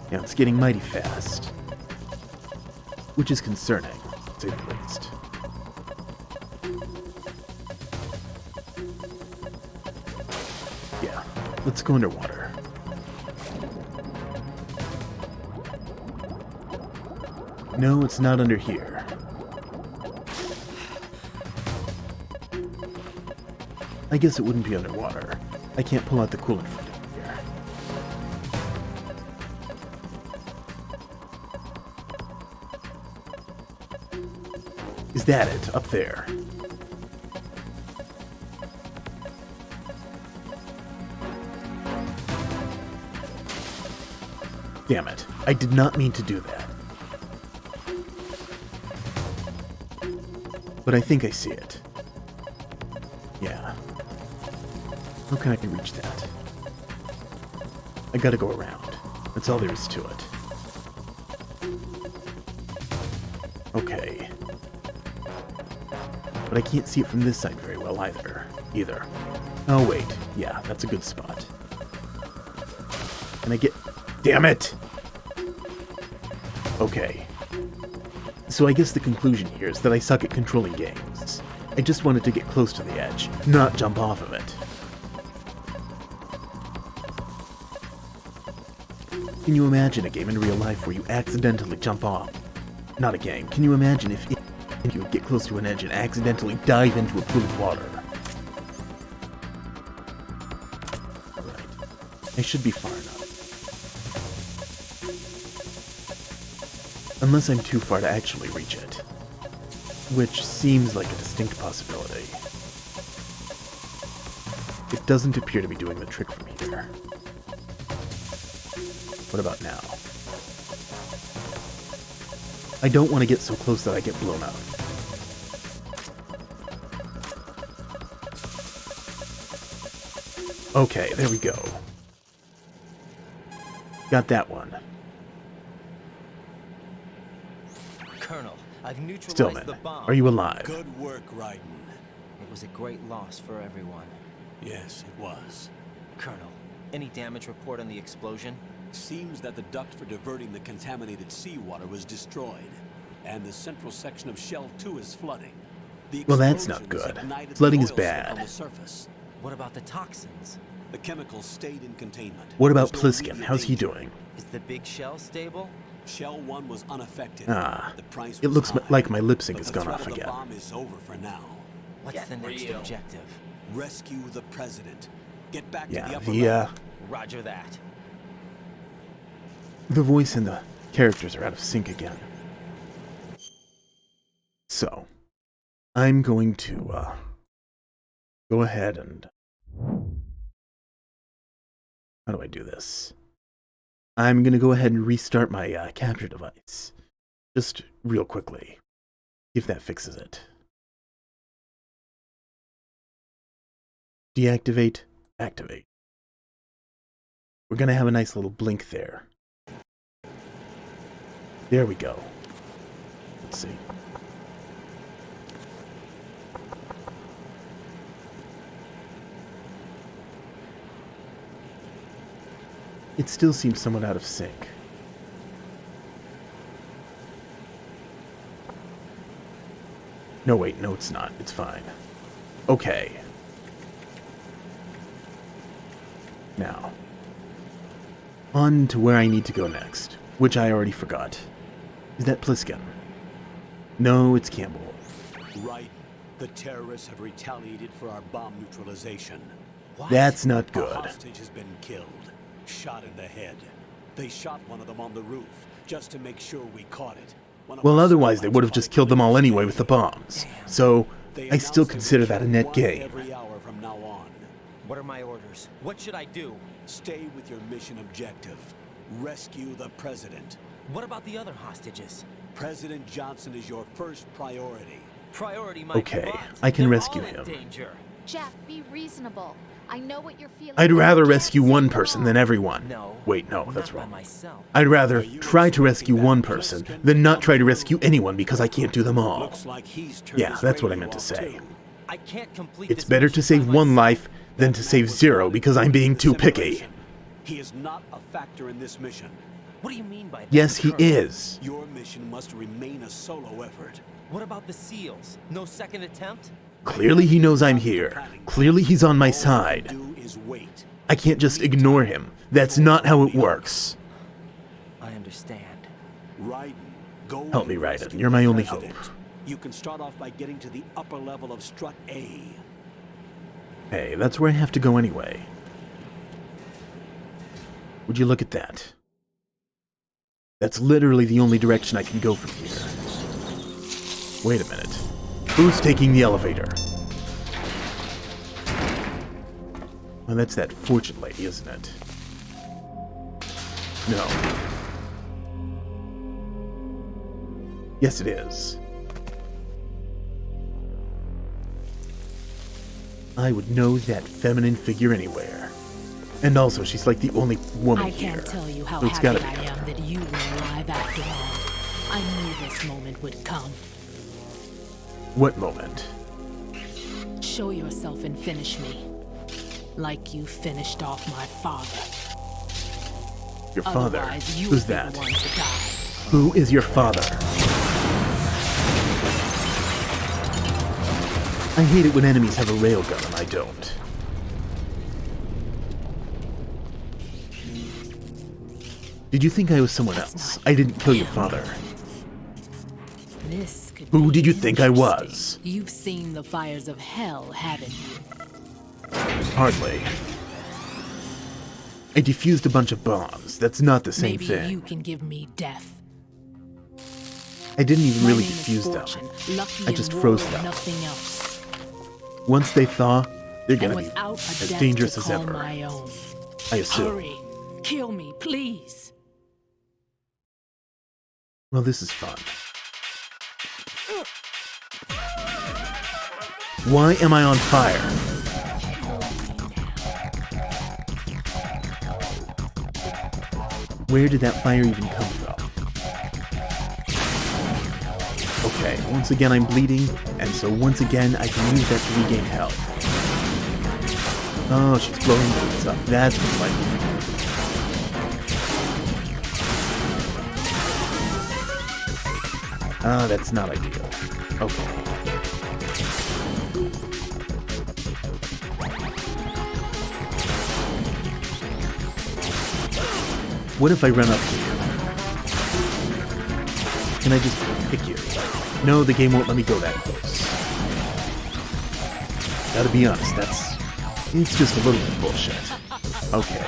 Yeah, it's getting mighty fast. Which is concerning, to say the least. Yeah, let's go underwater. No, it's not under here. I guess it wouldn't be underwater. I can't pull out the coolant from down here. Is that it, up there? Damn it, I did not mean to do that. But I think I see it. Yeah. How can I reach that? I gotta go around. That's all there is to it. Okay. But I can't see it from this side very well either. Oh wait, yeah, that's a good spot. Can I get... Damn it! Okay. So I guess the conclusion here is that I suck at controlling games. I just wanted to get close to the edge, not jump off of it. Can you imagine a game in real life where you accidentally jump off? Not a game. Can you imagine if you would get close to an edge and accidentally dive into a pool of water? Alright. I should be far enough. Unless I'm too far to actually reach it. Which seems like a distinct possibility. It doesn't appear to be doing the trick from here. What about now? I don't want to get so close that I get blown up. Okay, there we go. Got that one. Colonel, I've neutralized Stillman, the bomb. are you alive? Good work, Raiden. It was a great loss for everyone. Yes, it was. Colonel, any damage report on the explosion? Seems that the duct for diverting the contaminated seawater was destroyed, and the central section of Shell 2 is flooding. The Well, that's not explosions good. ignited Flooding the is oil slick bad. on the surface. What about the toxins? The chemicals stayed in containment. What about There's no Pliskin? immediate How's he danger. doing? Is the big shell stable? Shell 1 was unaffected. Ah, The price it was looks high, like my lip sync but has the gone threat off of the again. bomb is over for now. What's the next objective? Rescue the president. Get back to Yeah, the upper the level. Roger that. the voice and the characters are out of sync again. So, I'm going to go ahead and how do I do this? I'm going to go ahead and restart my capture device. Just real quickly. If that fixes it. Deactivate, activate. We're going to have a nice little blink there. There we go. Let's see. It still seems somewhat out of sync. No, wait, no, it's not. It's fine. Okay. Now, on to where I need to go next, which I already forgot. Is that Pliskin? No, it's Campbell. Right. The terrorists have retaliated for our bomb neutralization. What? That's not A good. hostage has been killed. Shot in the head. They shot one of them on the roof, just to make sure we caught it. One of Well, our otherwise they satellites would have just killed them all anyway with the bombs. So, They I still announced they consider would that a kill net one gain. every hour from now on. What are my orders? What should I do? Stay with your mission objective. Rescue the president. What about the other hostages? President Johnson is your first priority. Priority might Okay, be what? I can They're rescue all in him. danger. Jeff, be reasonable. I know what you're feeling. I'd but rather you can't rescue save one them person all. than everyone. No. Wait, no, that's not by wrong. myself. I'd rather try to rescue one person than not try to rescue anyone because I can't do them all. Looks like he's turned Yeah, his that's what I radio meant to off, say. too. I can't complete It's this better to mission save by one myself. life than to save zero because I'm being too picky. He is not a factor in this mission. What do you mean by that? Yes, he Colonel? is. Your mission must remain a solo effort. What about the SEALs? No second attempt? Clearly he knows I'm here. Clearly he's on my All you side. do is wait. I can't just ignore him. That's not how it works. I understand. Raiden, go Help me, and Raiden. rescue You're my the only president. hope. You can start off by getting to the upper level of Strut A. Hey, that's where I have to go anyway. Would you look at that? That's literally the only direction I can go from here. Wait a minute. Who's taking the elevator? Well, that's that fortune lady, isn't it? No. Yes, it is. I would know that feminine figure anywhere. And also, she's like the only woman I here. can't tell you how So it's happy gotta I be am her. that you were alive after all. I knew this moment would come. What moment? Show yourself and finish me. Like you finished off my father. Your father? Otherwise, you Who's will be that? the one to die. Who is your father? I hate it when enemies have a railgun and I don't. Did you think I was someone else? I didn't kill your father. This could Who be did you think I interesting. was? You've seen the fires of hell, haven't you? Hardly. I defused a bunch of bombs. That's not the same Maybe thing. you can give me death. I didn't even My really name is defuse Fortune, them. lucky I just in war froze and them. Nothing else. Once they thaw, they're And gonna be without a as death dangerous to as call ever. my own. I assume. Hurry, kill me, please. Well, this is fun. Why am I on fire? Where did that fire even come from? Once again, I'm bleeding, and so once again, I can use that to regain health. Oh, she's blowing boots up. That's what's like. Ah, that's not ideal. Okay. What if I run up to you? Can I just pick you? No, the game won't let me go that close. Gotta be honest, it's just a little bit bullshit. Okay.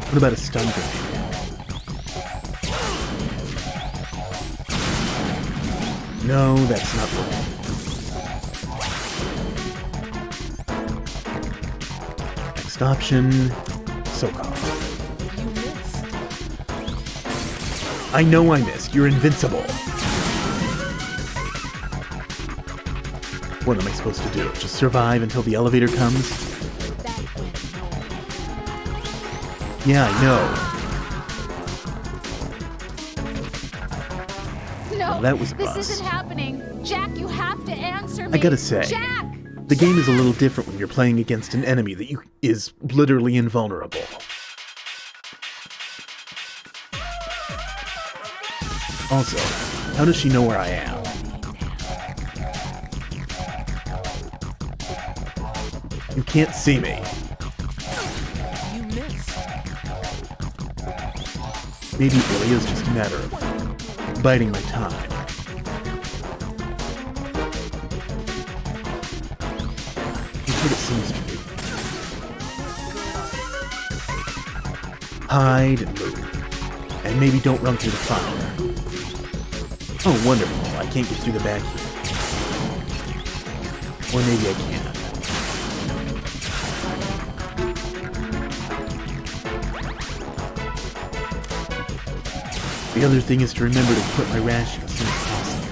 What about a stun grenade? No, that's not working. Next option, soak off. You missed. I know I missed. You're invincible. What am I supposed to do? Just survive until the elevator comes? That went nowhere. Yeah, I know. No, Well, that was a this bust. isn't happening. Jack, you have to answer me. I gotta say, Jack! the game is a little different when you're playing against an enemy that is literally invulnerable. Also, how does she know where I am? You can't see me. You missed. Maybe it really is just a matter of biding my time. That's what it seems to be. Hide and move. And maybe don't run through the fire. Oh, wonderful. I can't get through the back here. Or maybe I can. The other thing is to remember to put my ration as soon as possible.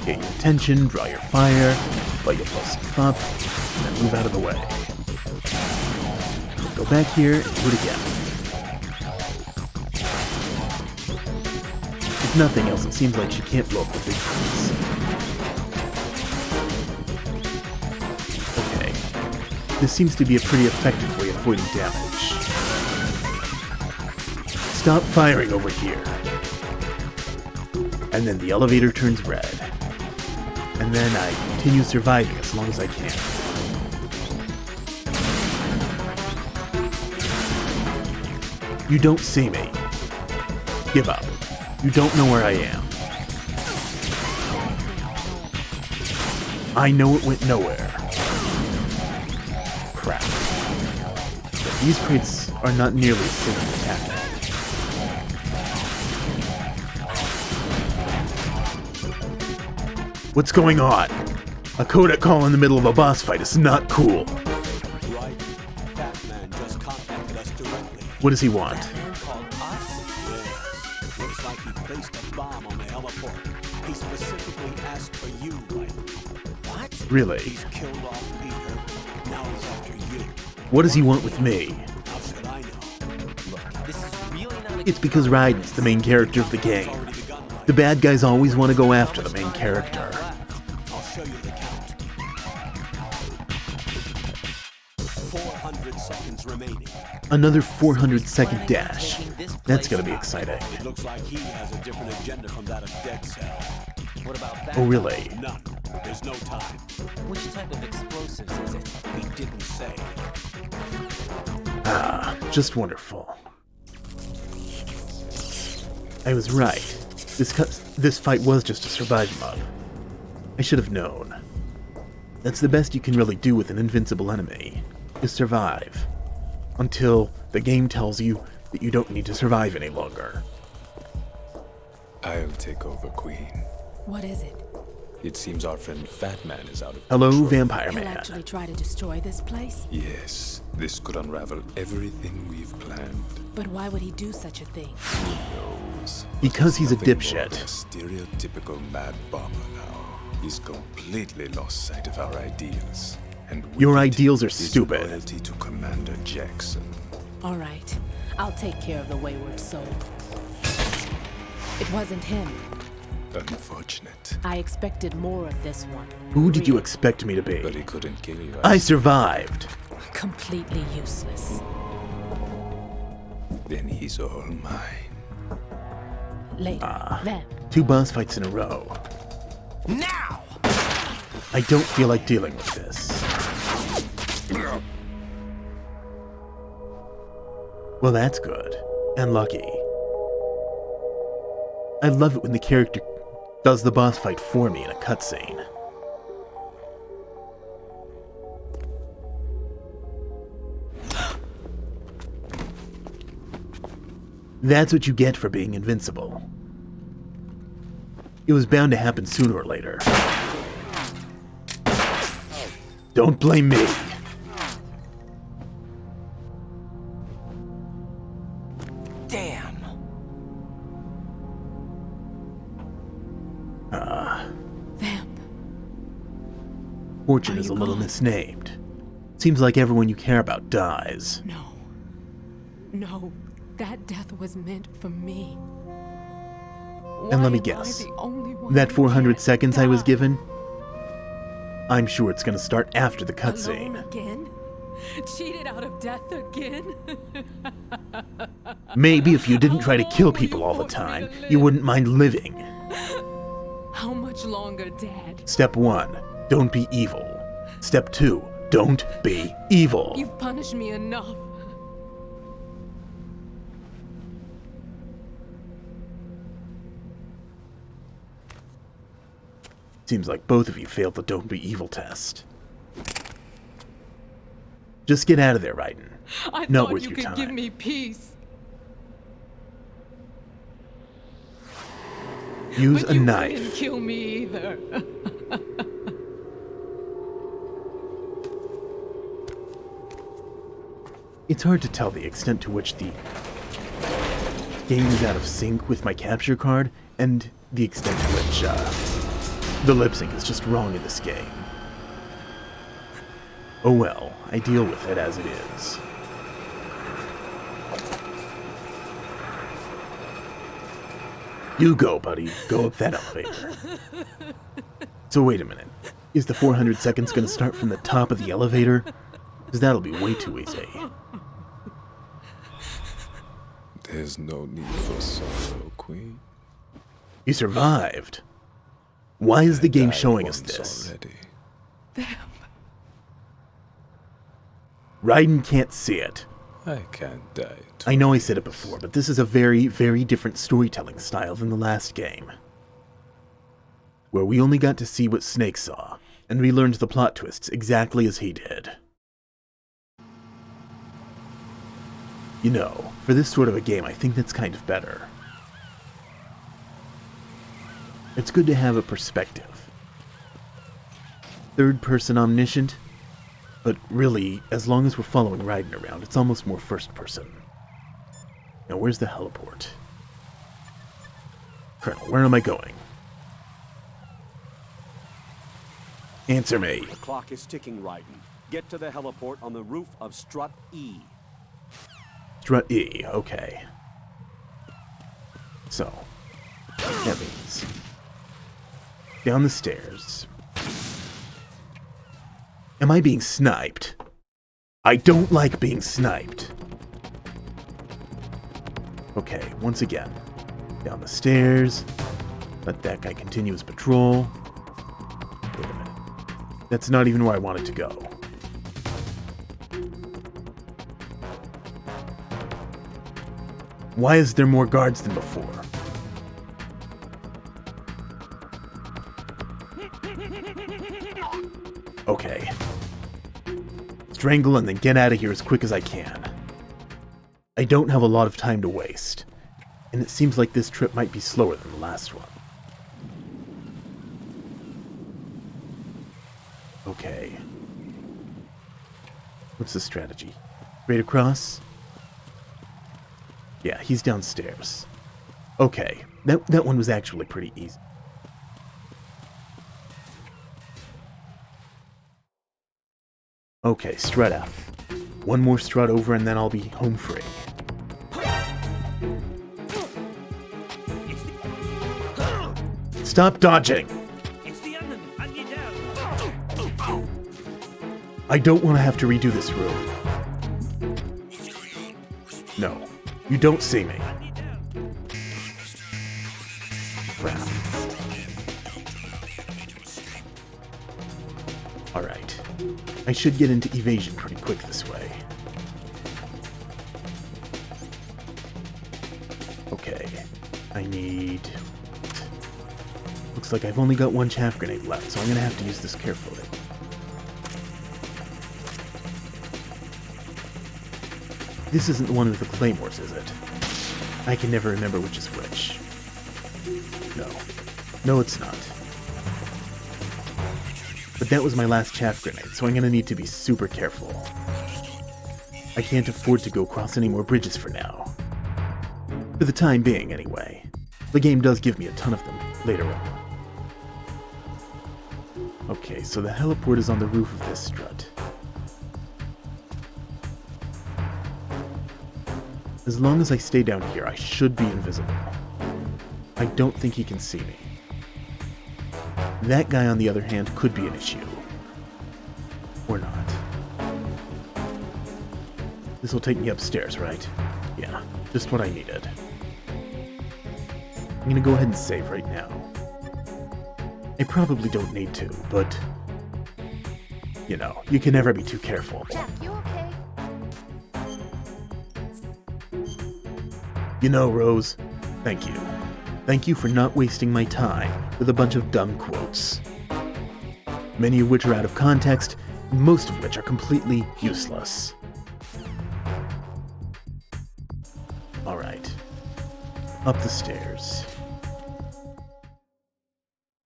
Get your attention, draw your fire, while you blow stuff up, and then move out of the way. Go back here and do it again. If nothing else, it seems like she can't blow up the big things. Okay. This seems to be a pretty effective way of avoiding damage. Stop firing over here. And then the elevator turns red. And then I continue surviving as long as I can. You don't see me. Give up. You don't know where I am. I know it went nowhere. Crap. But these crates are not nearly as safe as attacking. What's going on? A codec call in the middle of a boss fight is not cool. Right. Fat Man just contacted us directly. What does he want? Called us? Yes. Looks like he placed a bomb on the heliport. He specifically asked for you, right? What? Really? He's killed off Peter. Now he's after you. What does he want with me? How should I know? Look, this is really not a It's because Raiden's the main character of the game. Already begun, right? The bad guys always want to go after the main character. I'll show you the count. 400 seconds remaining. Another 400-second dash. That's gonna be exciting. It looks like he has a different agenda from that of Dead Cell. What about that? Oh, really? None. There's no time. Which type of explosives is it? He didn't say. Ah, just wonderful. I was right. This fight was just a survival mode. I should have known. That's the best you can really do with an invincible enemy, is survive. Until the game tells you that you don't need to survive any longer. I'll take over, Queen. What is it? It seems our friend Fat Man is out of Hello, control. Vampire He'll Man. actually try to destroy this place? Yes, this could unravel everything we've planned. But why would he do such a thing? Who knows? Because he's a Nothing more dipshit. than a stereotypical mad bomber now. He's completely lost sight of our ideals. And with Your it, ideals are his stupid. loyalty to Commander Jackson. All right. I'll take care of the wayward soul. It wasn't him. Unfortunate. I expected more of this one. Who did you expect me to be? But he couldn't kill you. I survived. Completely useless. Then he's all mine. Later, then. 2 boss fights in a row. Now! I don't feel like dealing with this. Well, that's good. And lucky. I love it when the character does the boss fight for me in a cutscene. That's what you get for being invincible. It was bound to happen sooner or later. Don't blame me. Damn. Vamp. Fortune Are is a you little gone? misnamed. Seems like everyone you care about dies. No. No. That death was meant for me. And let me Why am I guess. the only one That who 400 can't seconds I was die? given? I'm sure it's gonna start after the Alone cutscene. again? Cheated out of death again? Maybe if you didn't try to kill people all the time, you wouldn't mind living. How much longer, Dad? Step 1, don't be evil. Step 2, don't be evil. You've punished me enough. Seems like both of you failed the don't be evil test. Just get out of there, Raiden. I Not thought worth you your could time. give me peace. Use But a you knife. couldn't kill me either. It's hard to tell the extent to which the game is out of sync with my capture card, and the extent to which the lip sync is just wrong in this game. Oh well, I deal with it as it is. You go, buddy. Go up that elevator. So wait a minute. Is the 400 seconds gonna start from the top of the elevator? Because that'll be way too easy. There's no need for sorrow, Queen. You survived. Why is the game Died showing us once this? already. Raiden can't see it. I can't die. I know I said it before, but this is a very, very different storytelling style than the last game, where we only got to see what Snake saw, and we learned the plot twists exactly as he did. You know, for this sort of a game, I think that's kind of better. It's good to have a perspective. Third-person omniscient, but really, as long as we're following Raiden around, it's almost more first-person. Now, where's the heliport? Colonel, where am I going? Answer me. The clock is ticking, Raiden. Get to the heliport on the roof of Strut E. Strut E, okay. So, that means down the stairs. Am I being sniped? I don't like being sniped. Okay, once again, down the stairs. Let that guy continue his patrol. Wait a minute. That's not even where I wanted to go. Why is there more guards than before? Okay. Strangle and then get out of here as quick as I can. I don't have a lot of time to waste, and it seems like this trip might be slower than the last one. Okay. What's the strategy? Straight across? Yeah, he's downstairs. Okay, that one was actually pretty easy. Okay, strut F. One more strut over and then I'll be home free. Stop dodging! It's the enemy. And you down. I don't want to have to redo this room. No, you don't see me. Crap. Alright. I should get into evasion pretty quick this way. Okay. I need... Looks like I've only got one chaff grenade left, so I'm gonna have to use this carefully. This isn't the one with the claymores, is it? I can never remember which is which. No. No, it's not. But that was my last chaff grenade, so I'm gonna need to be super careful. I can't afford to go across any more bridges for now. For the time being, anyway. The game does give me a ton of them later on. Okay, so the heliport is on the roof of this strut. As long as I stay down here, I should be invisible. I don't think he can see me. That guy, on the other hand, could be an issue. Or not. This will take me upstairs, right? Yeah, just what I needed. I'm gonna go ahead and save right now. I probably don't need to, but... You know, you can never be too careful. Jack, you okay? You know, Rose, thank you. Thank you for not wasting my time with a bunch of dumb quotes. Many of which are out of context, and most of which are completely useless. Alright. Up the stairs.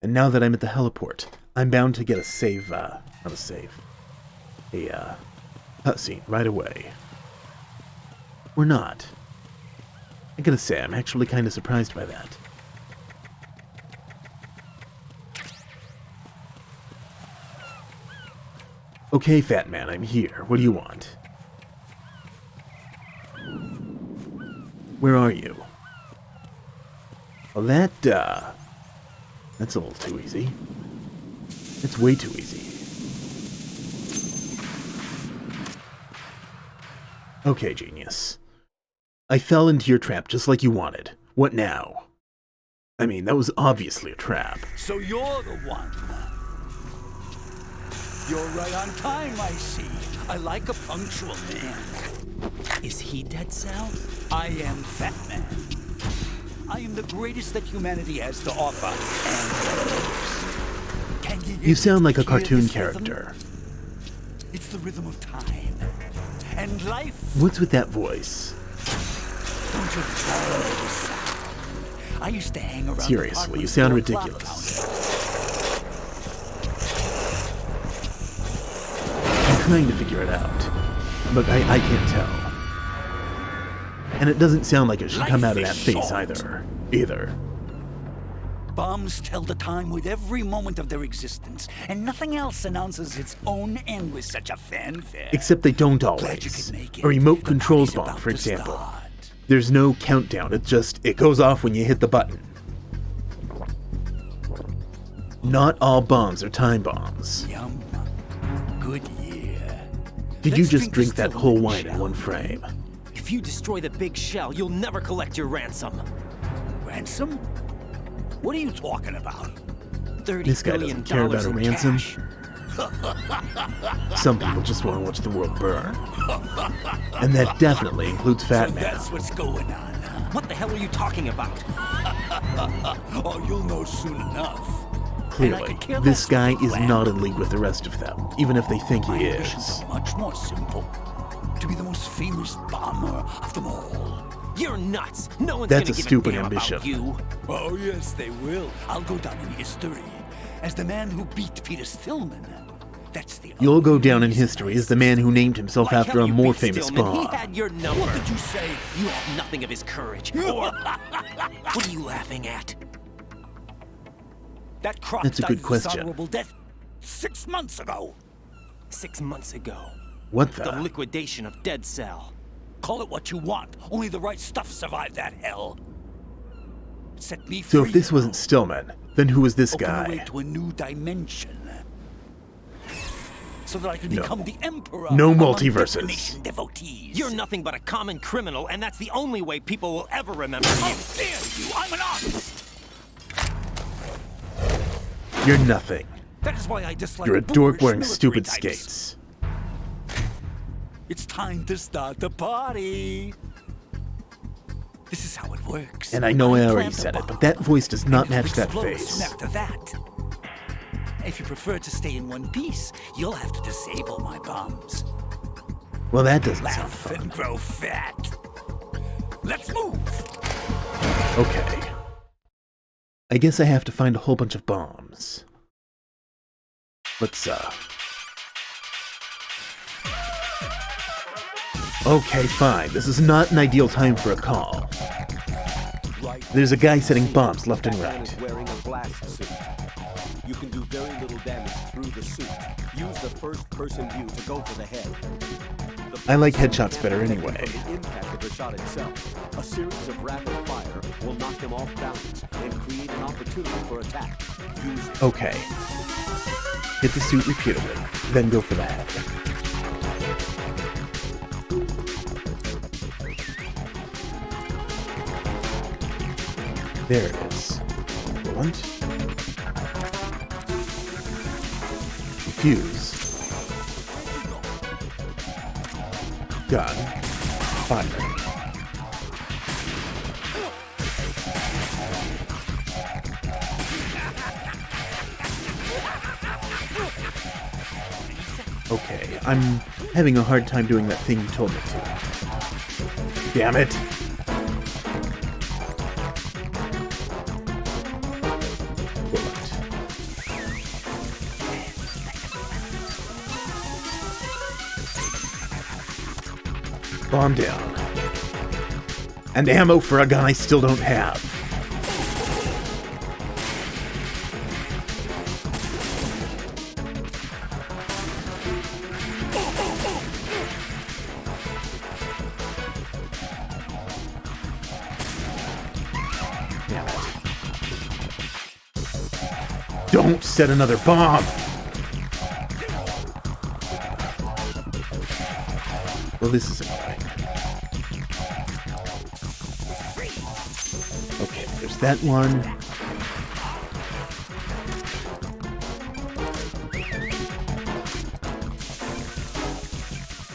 And now that I'm at the heliport, I'm bound to get a save, not a save. A, cutscene right away. Or not. I gotta say, I'm actually kinda surprised by that. Okay, fat man, I'm here. What do you want? Where are you? Well, that's a little too easy. It's way too easy. Okay, genius. I fell into your trap just like you wanted. What now? I mean, that was obviously a trap. So you're the one. You're right on time, I see. I like a punctual man. Is he Dead Cell? I am Fat Man. I am the greatest that humanity has to offer. And can you sound like a hear cartoon this character. Rhythm? It's the rhythm of time. And life. What's with that voice? Don't you love this sound? I used to hang around. Seriously, you sound ridiculous. I'm trying to figure it out, but I can't tell. And it doesn't sound like it should come out of that face either. Bombs tell the time with every moment of their existence, and nothing else announces its own end with such a fanfare. Except they don't always. A remote controls bomb, for example. There's no countdown, it goes off when you hit the button. Not all bombs are time bombs. Yum. Good year. Did you just drink that whole wine in one frame? If you destroy the big shell, you'll never collect your ransom. Ransom? What are you talking about? This guy doesn't care about a ransom. Some people just want to watch the world burn. And that definitely includes Fat Man. That's what's going on. What the hell are you talking about? Oh, you'll know soon enough. Clearly, this guy is not in league with the rest of them, even if they think he is. Much more simple. To be the most famous bomber of them all. You're nuts. No one's That's gonna a give stupid a damn ambition. about you. Oh, yes, they will. I'll go down in history as the man who beat Peter Stillman. That's the You'll go down in history as the man who named himself after a more famous bomb. He had your number. What did you say? You have nothing of his courage. Or what are you laughing at? That croc That's a died good of question. dishonorable death 6 months ago. 6 months ago. What The the? liquidation of Dead Cell. Call it what you want. Only the right stuff survived that hell. Set me So free if this now. wasn't Stillman, then who was this Open a way guy? to a new dimension. So that I can become the emperor No among multiverses. definition devotees. You're nothing but a common criminal, and that's the only way people will ever remember you. How dare you! I'm an artist! You're nothing. That is why I dislike You're a dork boorish wearing military stupid types. skates. It's time to start the party. This is how it works. And I know I already plant a said it, bomb, but that voice does not and it'll match that explode face. soon after that. If you prefer to stay in one piece, you'll have to disable my bombs. Well, that doesn't sound Laugh fun. and grow fat. Let's move. Okay. I guess I have to find a whole bunch of bombs. Let's, Okay, fine. This is not an ideal time for a call. There's a guy setting bombs left and Batman right. is wearing a glass suit. You can do very little damage through the suit. Use the first-person view to go for the head. I like headshots better anyway. From the impact of the shot itself, a series of rapid fire will knock him off balance and create an opportunity for attack. Use it. Okay. Hit the suit repeatedly, then go for the head. There it is. Blunt. Fuse. Gun. Fire. Okay, I'm having a hard time doing that thing you told me to. Damn it! Bomb down. And ammo for a gun I still don't have. Damn it. Don't set another bomb! Well, this is annoying. Okay, there's that one.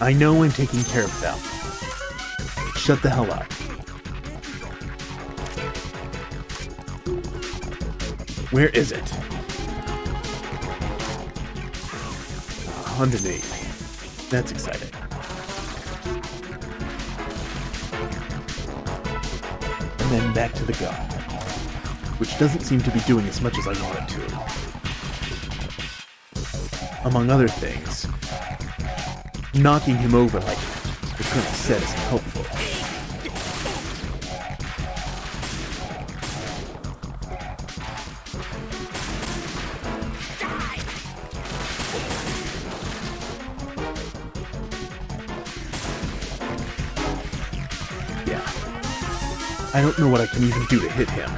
I know I'm taking care of them. Shut the hell up. Where is it? Underneath. That's exciting. And then back to the gun, which doesn't seem to be doing as much as I want it to. Among other things, knocking him over like the Colonel said isn't helpful. I don't know what I can even do to hit him.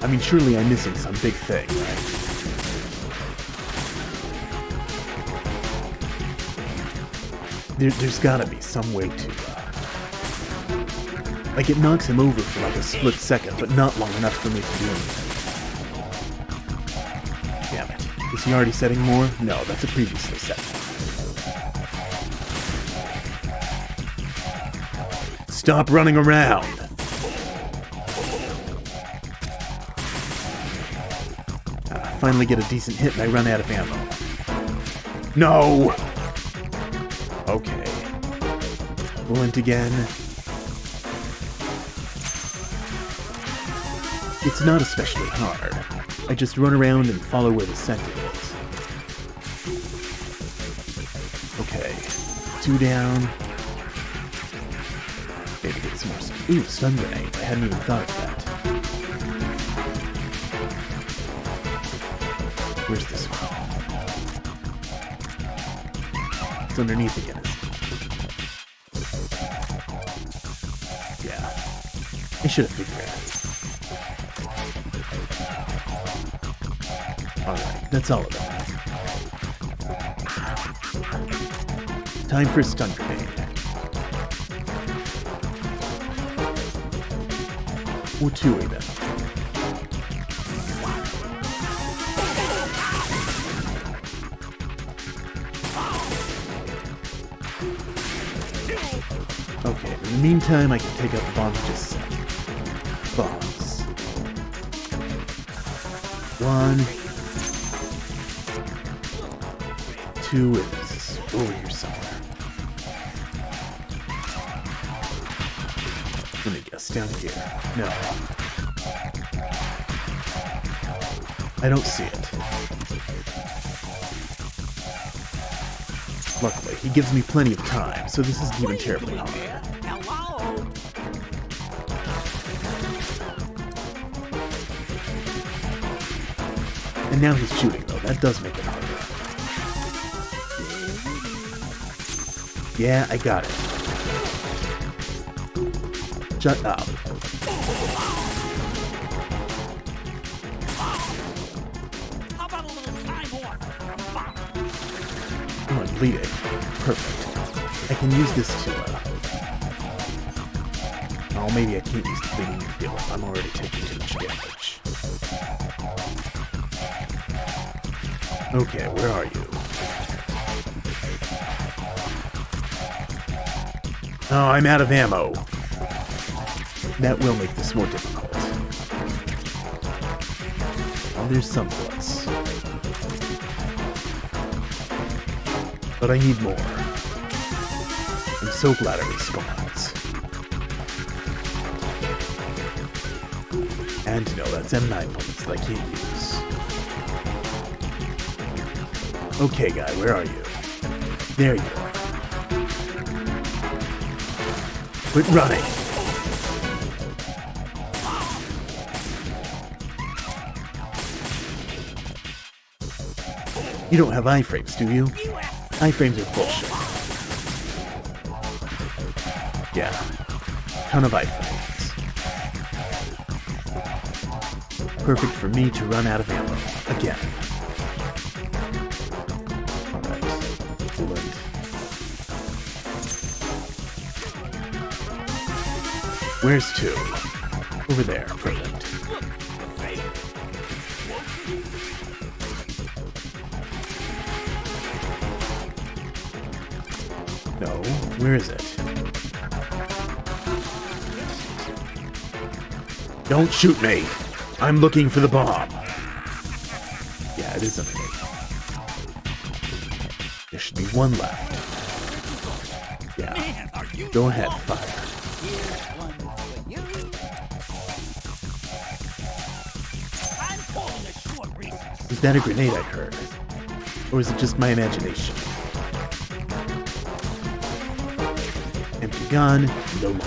I mean, surely I'm missing some big thing, right? There's gotta be some way to, like, it knocks him over for like a split second, but not long enough for me to do anything. Damn it. Is he already setting more? No, that's a previously set. Stop running around! Finally get a decent hit and I run out of ammo. No! Okay. Blunt again. It's not especially hard. I just run around and follow where the scent is. Okay. 2 down. Maybe get some more. Ooh, stun grenade. I hadn't even thought of that. Where's this one? It's underneath again. Yeah. I should have figured it out. Alright, that's all of them. Time for a stun grenade. Or two of them. Okay, in the meantime, I can take out the bombs I just set. Bombs. 1. 2 is over here somewhere. Let me guess, down here. No. I don't see it. Luckily, he gives me plenty of time, so this isn't even terribly hard. Hello? And now he's shooting, though. That does make it harder. Yeah, I got it. Shut up. How about a little time off? Oh, I'm bleeding. Perfect. I can use this to, Oh, maybe I can't use the bleeding skill if I'm already taking too much damage. Okay, where are you? Oh, I'm out of ammo. That will make this more difficult. Oh, there's some bullets. But I need more. I'm so glad it respawns. And no, that's M9 bullets that I can't use. Okay, guy, where are you? There you are. Quit running! You don't have iframes, do you? Iframes are bullshit. Yeah. Ton of iframes. Perfect for me to run out of ammo. Again. Alright. Bullet. Where's 2? Over there. Perfect. No, where is it? Don't shoot me! I'm looking for the bomb. Yeah, it is underneath. There should be one left. Yeah. Go ahead, fire. Is that a grenade I heard? Or is it just my imagination? Empty gun, no longer.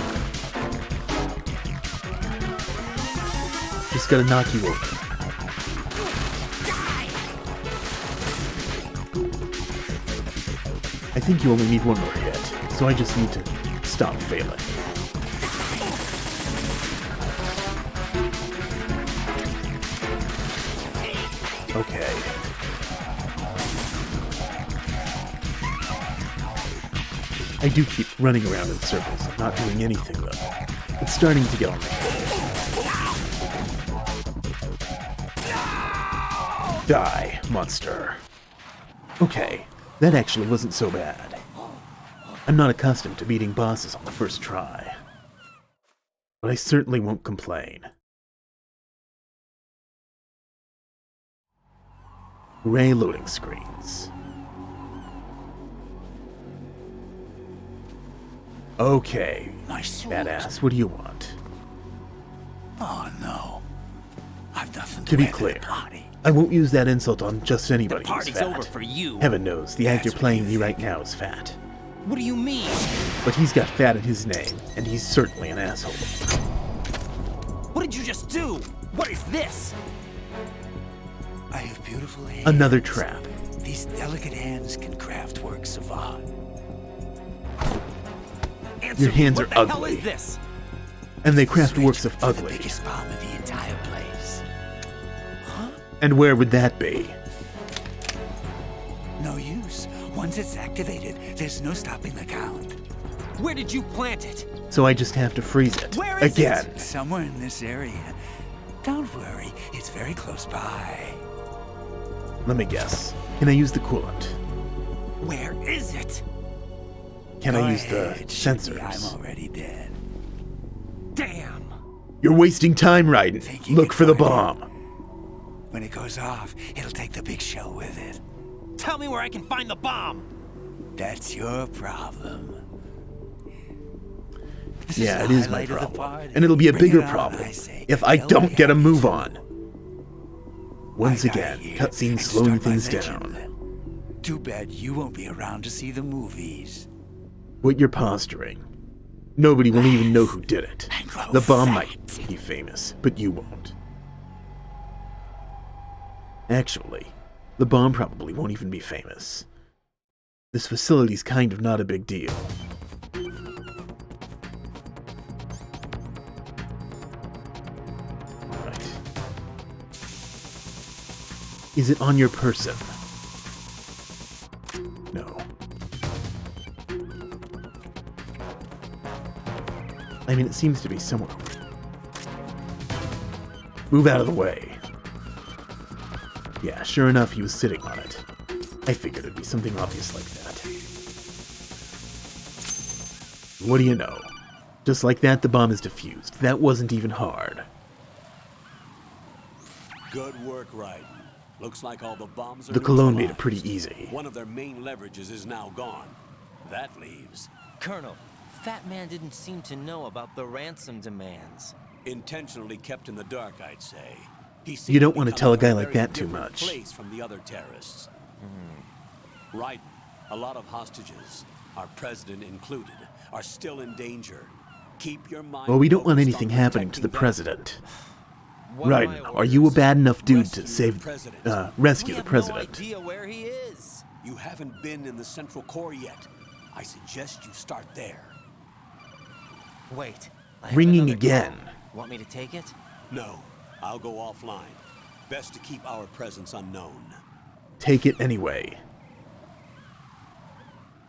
Just gotta knock you over. I think you only need one more hit, so I just need to stop failing. Okay. I do keep running around in circles and not doing anything, though. It's starting to get on my head. Die, monster. Okay, that actually wasn't so bad. I'm not accustomed to beating bosses on the first try. But I certainly won't complain. Ray loading screens. Okay, Nice badass, what do you want? Oh no. I've nothing To be add the clear, party. I won't use that insult on just anybody who's Party's fat. over for you. Heaven knows, the actor That's playing what me you right think. now is fat. What do you mean? But he's got fat in his name, and he's certainly an asshole. What did you just do? What is this? I have beautiful hands. Another trap. These delicate hands can craft works of art. Answer Your hands me. are What the hell ugly. is this? And they craft Switch works of to the ugly. biggest bomb in the entire place. And where would that be? No use. Once it's activated, there's no stopping the count. Where did you plant it? So I just have to freeze it. Where is again. it? Somewhere in this area. Don't worry, it's very close by. Let me guess. Can I use the coolant? Where is it? Can I use the I'm sensors? already dead. Damn! You're wasting time, Raiden. Thinking Look it for the might. bomb. When it goes off, it'll take the big shell with it. Tell me where I can find the bomb! That's your problem. This Yeah, the it is my highlight of the problem. party. And it'll be a Bring bigger it on, problem I say. if I Hell don't yeah, get a me move too. on. Once I die again, here cutscene and slowing start my things legend. down. Too bad you won't be around to see the movies. What you're posturing. Nobody will even know who did it. And grow The bomb fat. might be famous, but you won't. Actually, the bomb probably won't even be famous. This facility's kind of not a big deal. Alright. Is it on your person? No. I mean, it seems to be somewhere. Move out of the way. Yeah, sure enough, he was sitting on it. I figured it'd be something obvious like that. What do you know? Just like that, the bomb is defused. That wasn't even hard. Good work, Raiden. Looks like all the bombs are The cologne made it neutralized. pretty easy. One of their main leverages is now gone. That leaves Colonel, Fat Man didn't seem to know about the ransom demands. intentionally kept in the dark, I'd say. He You seemed don't be want to coming tell a from guy like very that too different much. Place from the other terrorists. Raiden, a lot of hostages, our president included, are still in danger. Keep your mind Well, we don't want focused anything on happening to the protecting them. president. What are my Raiden, are you a orders? bad enough dude Rescue to the save, president. rescue We the have president? no idea where he is. You haven't been in the Central Core yet. I suggest you start there. Wait. I have Ringing another again. call. Want me to take it? No, I'll go offline. Best to keep our presence unknown. Take it anyway.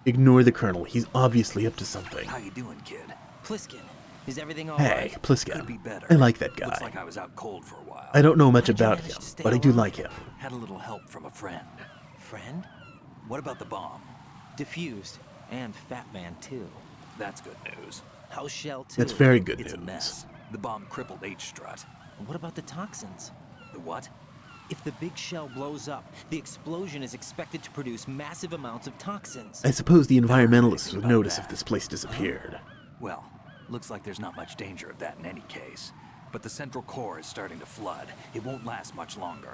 Ignore the colonel. He's obviously up to something. How you doing, kid? Pliskin, is everything all Hey, right? Could Pliskin. be better. I like that Looks guy. like I was out cold for a while. I don't know much How'd you about manage him, to stay but I do alive? like him. Had a little help from a friend. Friend? What about the bomb? Diffused. And Fat Man, too. That's good news. How's Shell, too? That's very good It's a news. mess. The bomb crippled H-Strut. What about the toxins? The what? If the big shell blows up, the explosion is expected to produce massive amounts of toxins. I suppose the environmentalists anything would about notice that. if this place disappeared. Well, looks like there's not much danger of that in any case. But the Central Core is starting to flood. It won't last much longer.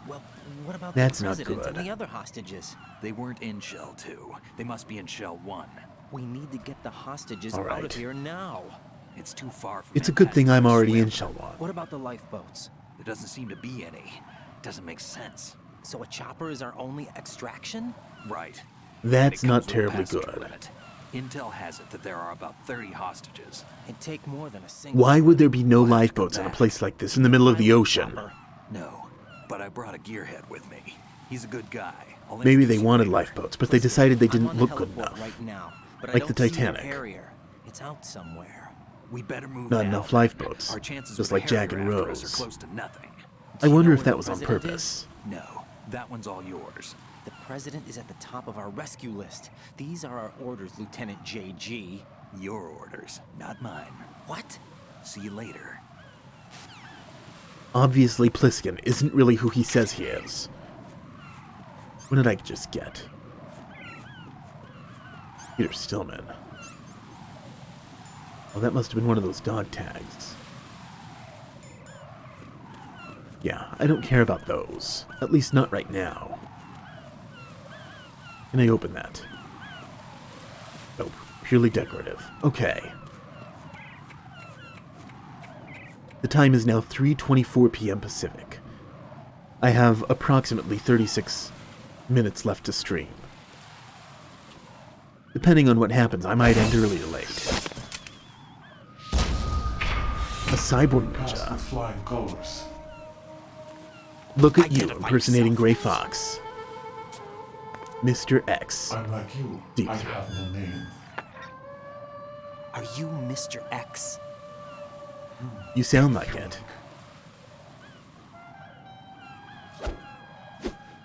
Well, what about That's the not president good. and the other hostages? They weren't in Shell 2. They must be in Shell 1. We need to get the hostages All out right. of here now. It's too far from It's a good thing Manhattan I'm to already swim. in Shell 1. What about the lifeboats? There doesn't seem to be any. Doesn't make sense. So a chopper is our only extraction? Right. That's And it not comes with a terribly passage good. limit. Intel has it that there are about 30 hostages. It'd take more than a single. Why would there be no We'll have to lifeboats come in a back. place like this in the middle of the Pilot ocean? chopper. No, but I brought a gearhead with me. He's a good guy. I'll Maybe they introduce you wanted later. lifeboats, but they Listen, decided they I'm didn't on the look good heliport enough. right now, but I Like the don't see your Titanic. Harrier. It's out somewhere. We better move Not now. enough lifeboats, Our chances just with like the Jack and Harrier after us Rose. are close to nothing. I Do you wonder know if where that the was on president purpose. No, that one's all yours. The president is at the top of our rescue list. These are our orders, Lieutenant JG. Your orders, not mine. What? See you later. Obviously, Pliskin isn't really who he says he is. What did I just get? Peter Stillman. Oh, that must have been one of those dog tags. Yeah, I don't care about those. At least not right now. Can I open that? Nope. Purely decorative. Okay. The time is now 3:24 p.m. Pacific. I have approximately 36 minutes left to stream. Depending on what happens, I might end early or late. A cyborg ninja. Flying colors. Look at you impersonating Gray Fox. Mr. X. I'm like you. Deep I Throat. have no name. Are you Mr. X? You sound like it.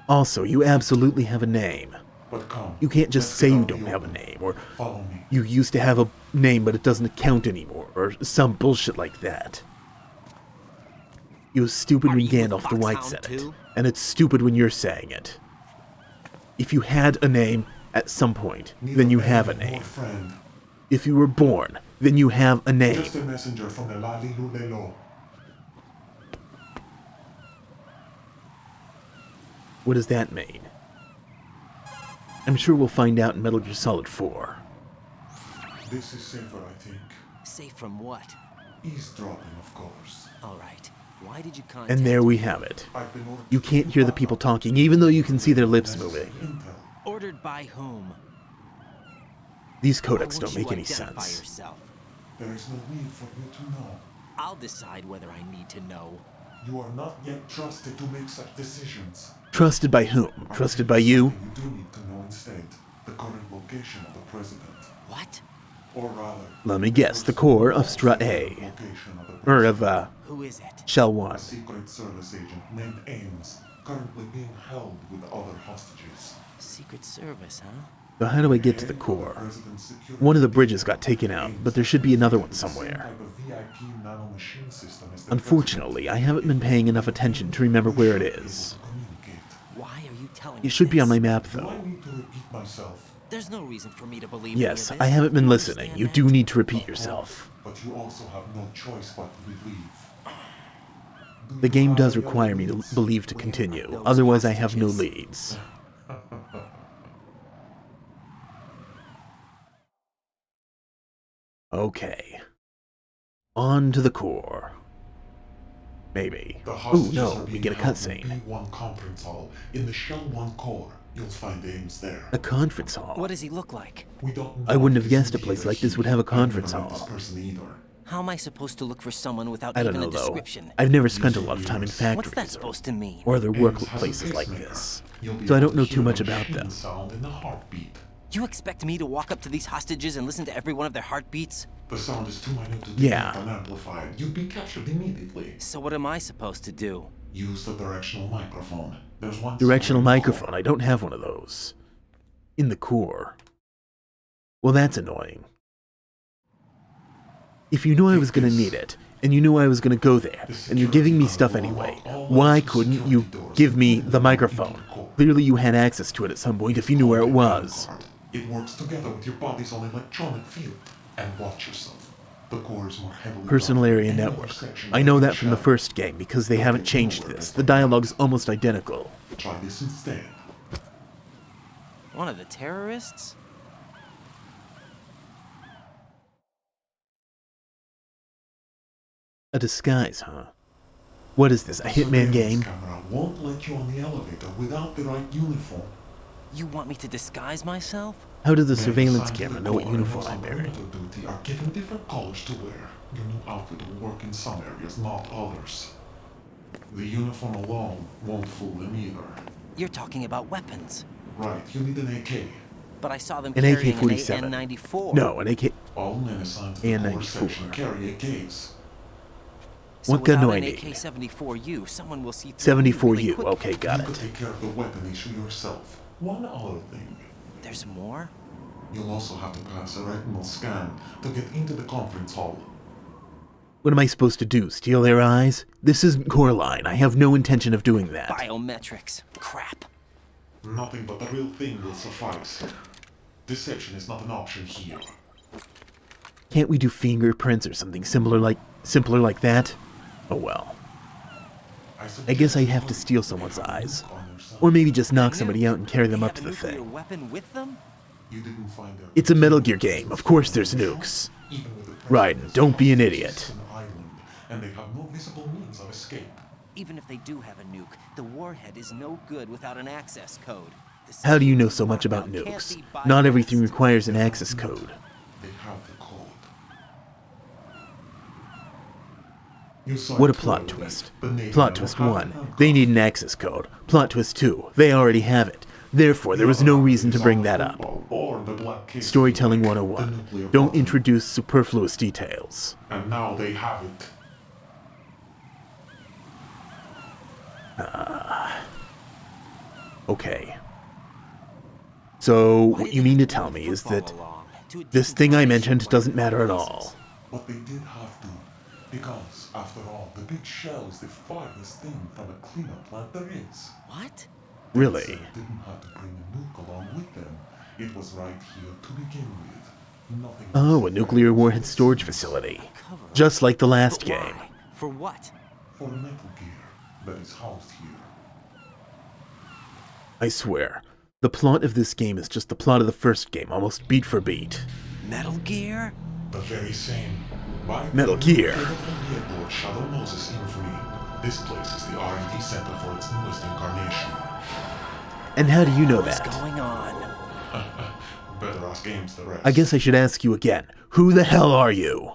Also, you absolutely have a name. But come. You can't just say you don't have a name, or you used to have a name but it doesn't count anymore, or some bullshit like that. It was stupid when Gandalf the White said it, and it's stupid when you're saying it. If you had a name at some point, then you have a name. If you were born, then you have a name. Just a messenger from the Lali Lulelo. What does that mean? I'm sure we'll find out in Metal Gear Solid 4. This is safer, I think. Safe from what? Eavesdropping, of course. All right. Why did you contact And there we have it. You can't hear the people talking, even though you can see their lips moving. Ordered by whom? These Why codecs won't don't make you any identify sense. yourself? There is no need for you to know. I'll decide whether I need to know. You are not yet trusted to make such decisions. Trusted by whom? Trusted by you? You do need to know instead the current location of the president. What? Or rather, Let me guess, the core of Strut A. Or of, Who is it? Shell a 1. Secret Service agent named Ames, currently being held with other hostages. Secret Service, huh? So how do I get to the core? One of the bridges got taken out, but there should be another one somewhere. Unfortunately, I haven't been paying enough attention to remember where it is. Why are you telling me It should be on my this? map, though. I need to repeat myself. There's no reason for me to believe Yes, any of I this. haven't been You listening. understand You that? do need to repeat yourself. But you also have no choice but to believe. The game does require me to believe to continue, otherwise I have no leads. Okay. On to the core. Maybe. Ooh, no, we get a cutscene. B1 conference hall in the Shell 1 core. You'll find Ames there. A conference hall? What does he look like? We don't know I wouldn't have if guessed a he's place he or like this she. would have a I've never conference met hall. this person either. How am I supposed to look for someone without I don't even know, a though. description? I've never spent a lot of time in What's that factories supposed to mean? or other workplaces like this, so I don't know too much about them. Sound in the heartbeat. You expect me to walk up to these hostages and listen to every one of their heartbeats? The sound is too minute to Yeah. detect unamplified. You'd be captured immediately. So what am I supposed to do? Use the directional microphone. There's one Directional somewhere in the microphone, I don't have one of those. In the core. Well, that's annoying. If you knew I was gonna need it, and you knew I was gonna go there, and you're giving me stuff anyway, why couldn't you give me the microphone? Clearly you had access to it at some point if you knew where it was. It works together with your body's own electronic field. And watch yourself. The core is more heavily Personal guarded area in any network. section I know of that from the shell. first game because they haven't changed this. The dialogue's almost identical. Try this instead. One of the terrorists? A disguise, huh? What is this, a Hitman game? Camera won't let you on the elevator without the right uniform. You want me to disguise myself? How does the Men surveillance assigned to camera the know what core uniform and I'm those on wearing? perimeter duty are given different colors to wear. Your new outfit will work in some areas, not others. The uniform alone won't fool them either. You're talking about weapons. Right, you need an AK. But I saw them An carrying AK-47. an AN-94. No, an AK... All men assigned to the core AN-94. section carry AKs. So What gun do without I an need? AK-74U, someone will see through me 74U, really quick. okay, got You could it. take care of the weapon issue yourself. One other thing. There's more? You'll also have to pass a retinal scan to get into the conference hall. What am I supposed to do, steal their eyes? This isn't Coraline, I have no intention of doing that. Biometrics. Crap. Nothing but the real thing will suffice. Deception is not an option here. Can't we do fingerprints or something simpler like that? Oh well. I guess I'd have to steal someone's eyes. Or maybe just knock somebody out and carry them up to the thing. Weapon with them? You didn't find their It's a Metal Gear game, of course there's nukes. even with the Raiden, don't be an idiot. It's an island, and they have no visible means of escape. Even if they do have a nuke, the warhead is no good without an access code. How do you know so much about nukes? Not everything requires an access code. They have the code. You saw What a it plot clearly, twist. but Navy Plot never twist had 1. an handcuff. They need an access code. Plot twist 2. They already have it. Therefore, there was no reason to bring that up. Or the Black Case Storytelling the 101. nuclear Don't button. introduce superfluous details. And now they have it. Okay. So, what you mean to tell me is that this thing I mentioned doesn't matter at all. But they did have to. Because, after all, the big shell is the farthest thing from a cleanup plant there is. What? Really? They didn't have to bring a nuke along with them. It was right here to begin with. Nothing. Oh, a nuclear warhead storage facility. Just like the last game. For what? For the Metal Gear that is housed here. I swear, the plot of this game is just the plot of the first game, almost beat for beat. Metal Gear? The very same. By Metal Gear. Aboard Shadow Moses infamy. This place is the R&D center for its newest incarnation. And how do you know What's that? going on? Better ask Ames the rest. I guess I should ask you again. Who the hell are you?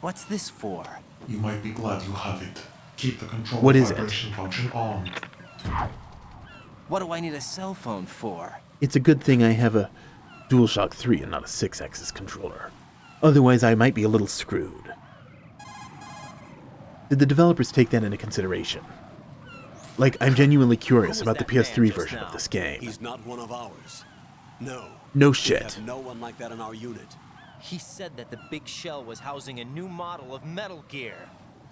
What's this for? You might be glad you have it. Keep the control What is it? vibration function on. What do I need a cell phone for? It's a good thing I have a DualShock 3 and not a 6-axis controller. Otherwise, I might be a little screwed. Did the developers take that into consideration? Like, I'm genuinely curious about the PS3 version of this game. He's not one of ours. No. No We shit. have no one like that in our unit. He said that the big shell was housing a new model of Metal Gear.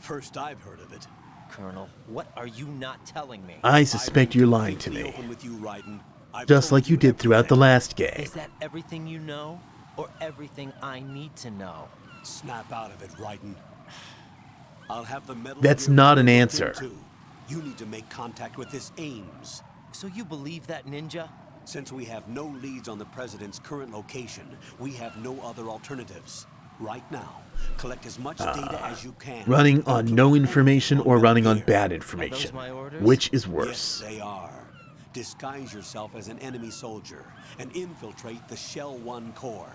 First I've heard of it. Colonel, what are you not telling me? I suspect you're lying to Completely me. open with you, Raiden. I've Just told like you did throughout the last game. Is that everything you know? Or everything I need to know? Snap out of it, Raiden. I'll have the Metal That's Gear not an looked answer. into. You need to make contact with this Ames. So you believe that, Ninja? Since we have no leads on the President's current location, we have no other alternatives. Right now, collect as much data as you can. Running on no information or running on bad Are information. those my orders? Which is Yes, worse? they are. Disguise yourself as an enemy soldier and infiltrate the Shell 1 core.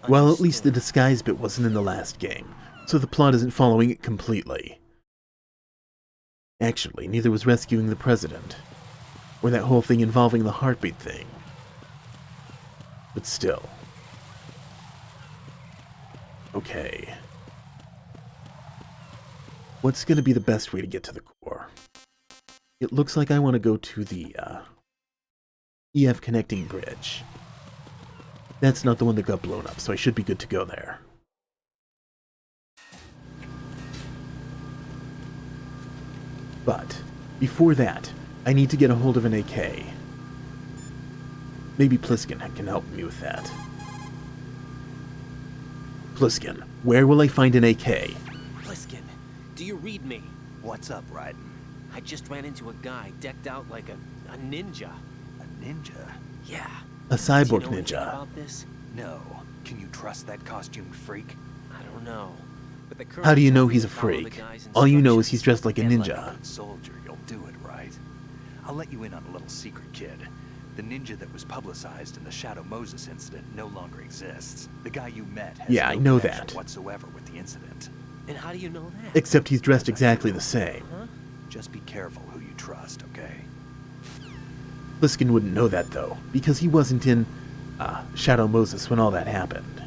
Well, at least the disguise bit wasn't in the last game, so the plot isn't following it completely. Actually, neither was rescuing the president, or that whole thing involving the heartbeat thing. But still. Okay. What's gonna be the best way to get to the core? It looks like I want to go to the, EF connecting bridge. That's not the one that got blown up, so I should be good to go there. But, before that, I need to get a hold of an AK. Maybe Pliskin can help me with that. Pliskin, where will I find an AK? Pliskin, do you read me? What's up, Raiden? I just ran into a guy decked out like a ninja. A ninja? Yeah. A Do you cyborg know anything ninja. about this? No. Can you trust that costumed freak? I don't know. But the How do you know colonel he's a told me to follow the freak? guy's All you know is instructions. he's dressed like a And like a ninja. good soldier, you'll do it, right? I'll let you in on a little secret, kid. The ninja that was publicized in the Shadow Moses incident no longer exists. The guy you met has Yeah, no I know connection that. whatsoever with the incident. And how do you know that? Except he's dressed exactly the same. Just be careful who you trust, okay? Pliskin wouldn't know that, though, because he wasn't in, Shadow Moses when all that happened.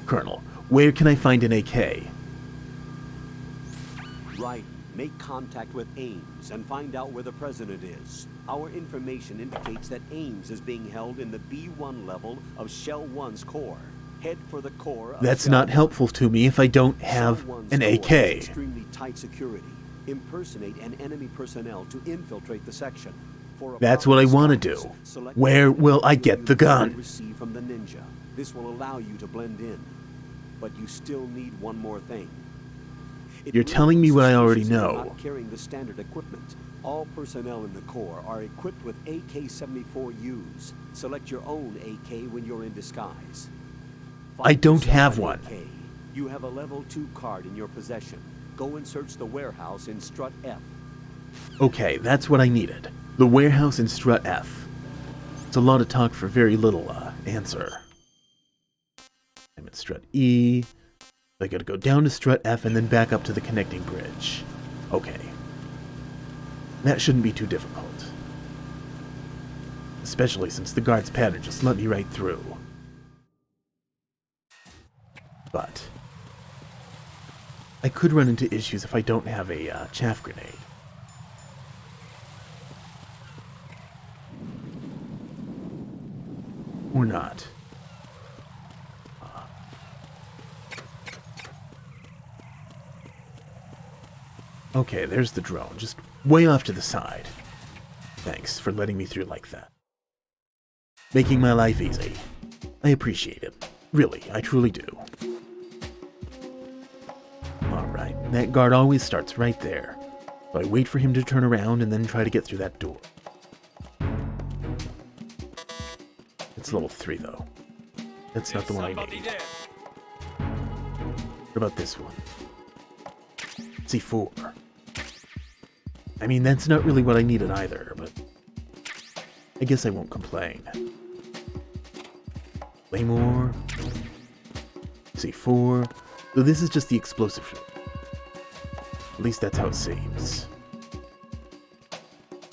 Colonel, where can I find an AK? Right. Make contact with Ames and find out where the president is. Our information indicates that Ames is being held in the B1 level of Shell 1's core. Head for the core of That's Shell not 1. helpful to me if I don't have Shell 1's an core has AK. extremely tight security. Impersonate an enemy personnel to infiltrate the section. For a That's proper what I want to response, do. select Where the will I you get the gun? receive from the ninja. This will allow you to blend in. But you still need one more thing. It You're may telling me look what I already suspicious you're know. not carrying the standard equipment. All personnel in the Corps are equipped with AK-74Us. Select your own AK when you're in disguise. I don't Find have yourself one. an AK. You have a level 2 card in your possession. Go and search the warehouse in Strut F. Okay, that's what I needed. The warehouse in Strut F. It's a lot of talk for very little, answer. I'm at Strut E. I gotta go down to strut F and then back up to the connecting bridge. Okay. That shouldn't be too difficult. Especially since the guard's pattern just let me right through. But I could run into issues if I don't have a chaff grenade. Or not. Okay, there's the drone, just way off to the side. Thanks for letting me through like that. Making my life easy. I appreciate it. Really, I truly do. Alright, that guard always starts right there. So I wait for him to turn around and then try to get through that door. It's level 3 though. That's not the one I need. What about this one? C4. I mean, that's not really what I needed either, but I guess I won't complain. Claymore. C4. So this is just the explosive room. At least that's how it seems.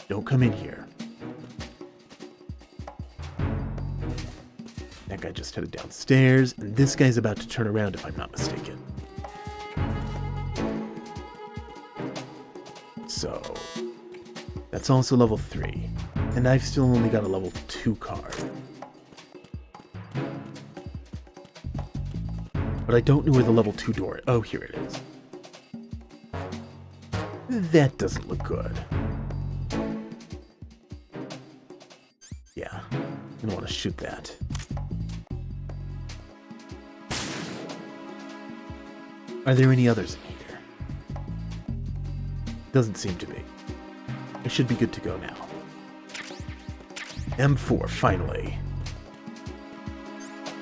Don't come in here. That guy just headed downstairs, and this guy's about to turn around if I'm not mistaken. So, that's also level 3. And I've still only got a level 2 card. But I don't know where the level 2 door is. Oh, here it is. That doesn't look good. Yeah, I don't want to shoot that. Are there any others in here? Doesn't seem to be. I should be good to go now. M4, finally.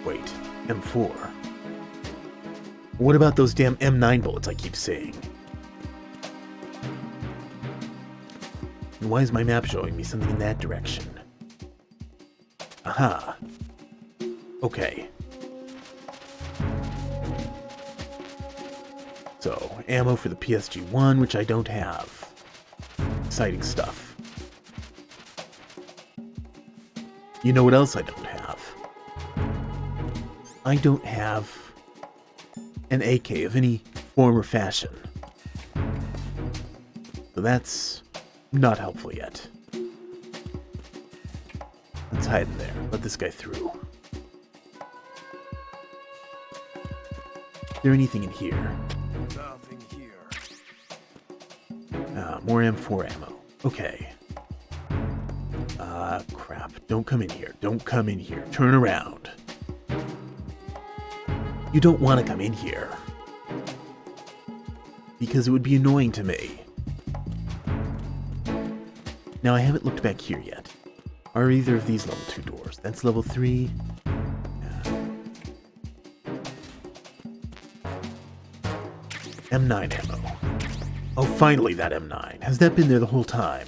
Wait, M4. What about those damn M9 bullets I keep seeing? And why is my map showing me something in that direction? Aha. Okay. So, ammo for the PSG-1, which I don't have. Exciting stuff. You know what else I don't have? I don't have an AK of any form or fashion. So that's not helpful yet. Let's hide in there. Let this guy through. Is there anything in here? Nothing here. More M4 ammo. Okay. Crap. Don't come in here. Don't come in here. Turn around. You don't want to come in here. Because it would be annoying to me. Now, I haven't looked back here yet. Are either of these level 2 doors? That's level 3. M9 ammo. Oh, finally that M9. Has that been there the whole time?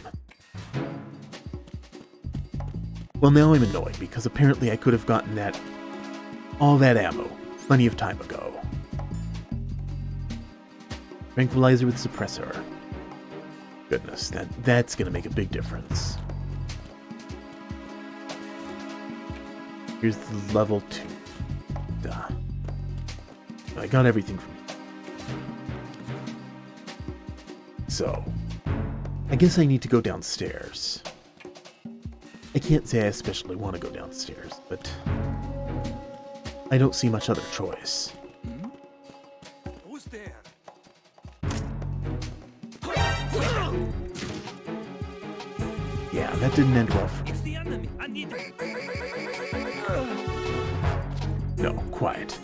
Well, now I'm annoyed because apparently I could have gotten all that ammo plenty of time ago. Tranquilizer with suppressor. Goodness, that's gonna make a big difference. Here's the level 2. Duh. I got everything from here. So, I guess I need to go downstairs. I can't say I especially want to go downstairs, but I don't see much other choice. Who's there? Yeah, that didn't end well for me. It's the enemy. I need to... No, quiet.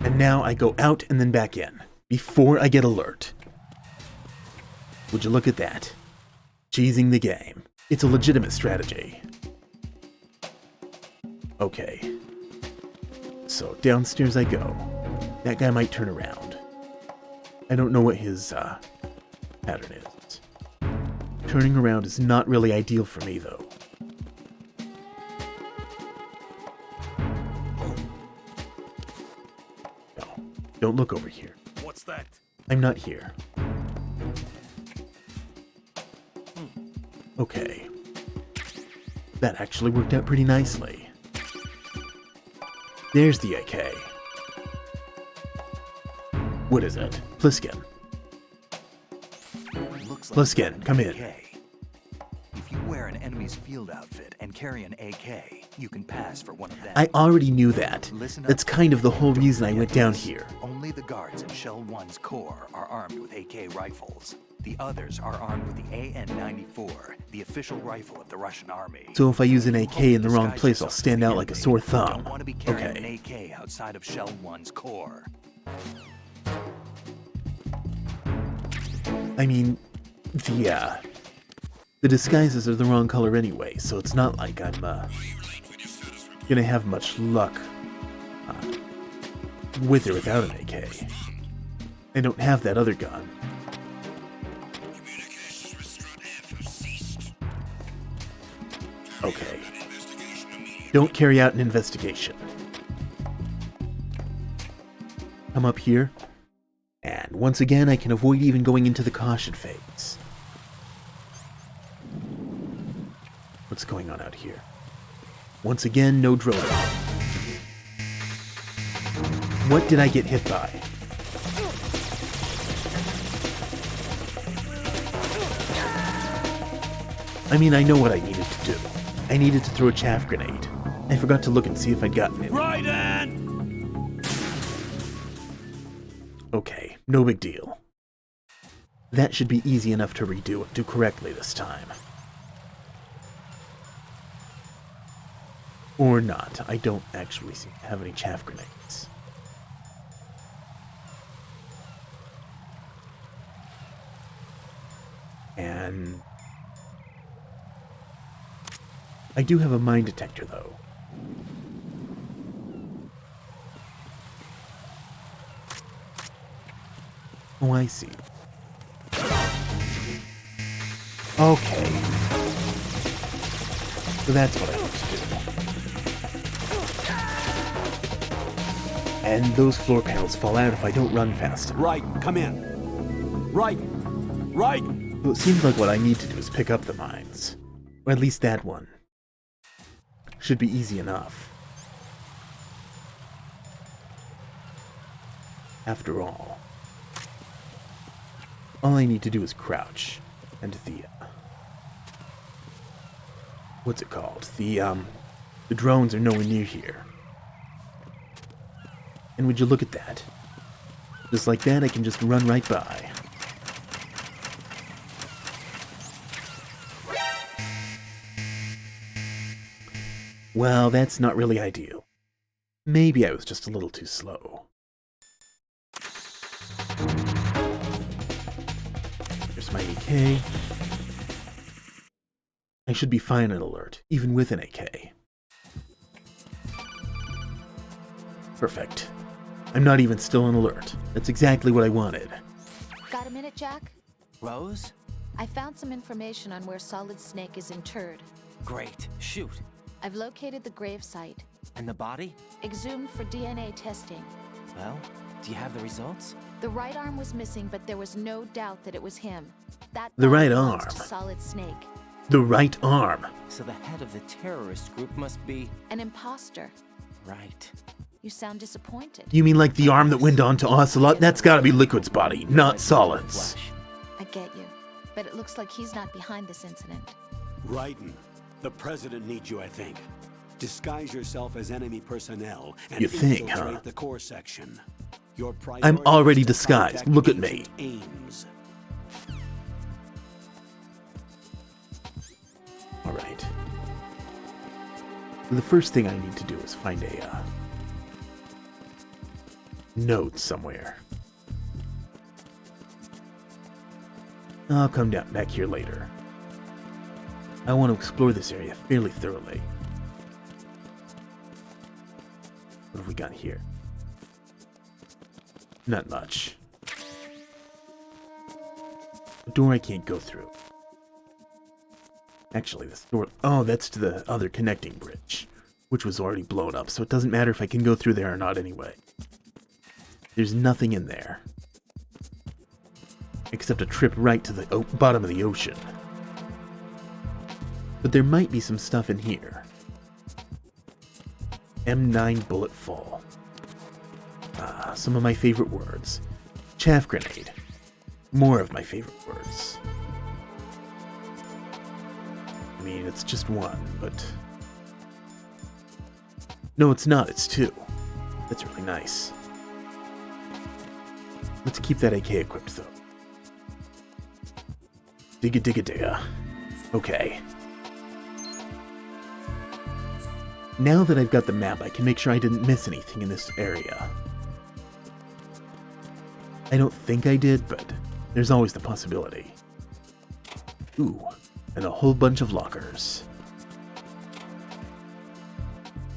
And now I go out and then back in, before I get alert. Would you look at that? Cheesing the game. It's a legitimate strategy. Okay. So, downstairs I go. That guy might turn around. I don't know what his, pattern is. Turning around is not really ideal for me, though. No. don't look over here. What's that? I'm not here. Okay. That actually worked out pretty nicely. There's the AK. What is it? Pliskin. Looks like Pliskin, come in. AK. If you wear an enemy's field outfit and carry an AK, you can pass for one of them. I already knew that. Listen That's up. kind of the whole reason I went down here. Only the guards in Shell 1's core are armed with AK rifles. The others are armed with the AN-94, the official rifle of the Russian army. So if I use an AK in the wrong place, I'll stand out like a sore You thumb. don't want to be carrying Okay. an AK outside of Shell 1's core. I mean, the disguises are the wrong color anyway, so it's not like I'm, gonna have much luck with or without an AK. I don't have that other gun. Okay. Don't carry out an investigation. Come up here, and once again I can avoid even going into the caution phase. What's going on out here? Once again, no drone. What did I get hit by? I mean, I know what I needed to do. I needed to throw a chaff grenade. I forgot to look and see if I'd gotten it. Raiden! Okay, no big deal. That should be easy enough to redo and do correctly this time. Or not. I don't actually have any chaff grenades. And I do have a mine detector, though. Oh, I see. Okay. So that's what I need to do. And those floor panels fall out if I don't run fast enough. Raiden, come in. Raiden! Raiden! So it seems like what I need to do is pick up the mines. Or at least that one. Should be easy enough. After all I need to do is crouch. And the... what's it called? The drones are nowhere near here. And would you look at that? Just like that, I can just run right by. Well, that's not really ideal. Maybe I was just a little too slow. There's my AK. I should be fine on alert, even with an AK. Perfect. I'm not even still on alert. That's exactly what I wanted. Got a minute, Jack? Rose? I found some information on where Solid Snake is interred. Great. Shoot. I've located the grave site. And the body? Exhumed for DNA testing. Well, do you have the results? The right arm was missing, but there was no doubt that it was him. That The right belongs arm. to Solid Snake. The right arm. So the head of the terrorist group must be... An imposter. Right. You sound disappointed. You mean like the arm that went on to Ocelot? That's gotta be Liquid's body, not Solid's. I get you. But it looks like he's not behind this incident. Raiden, the president needs you, I think. Disguise yourself as enemy personnel and You think, infiltrate huh? the core section. Your I'm priority already is to disguised. contact Look at me. Agent Ames. Alright. The first thing I need to do is find a, note somewhere. I'll come down back here later. I want to explore this area fairly thoroughly. What have we got here? Not much. A door I can't go through. Actually, this door... oh, that's to the other connecting bridge, which was already blown up, so it doesn't matter if I can go through there or not anyway. There's nothing in there. Except a trip right to the bottom of the ocean. But there might be some stuff in here. M9 bullet fall. Ah, some of my favorite words. Chaff grenade. More of my favorite words. I mean, it's just one, but... No, it's not. It's two. That's really nice. Let's keep that AK equipped, though. Digga digga digga. Okay. Now that I've got the map, I can make sure I didn't miss anything in this area. I don't think I did, but there's always the possibility. Ooh, and a whole bunch of lockers.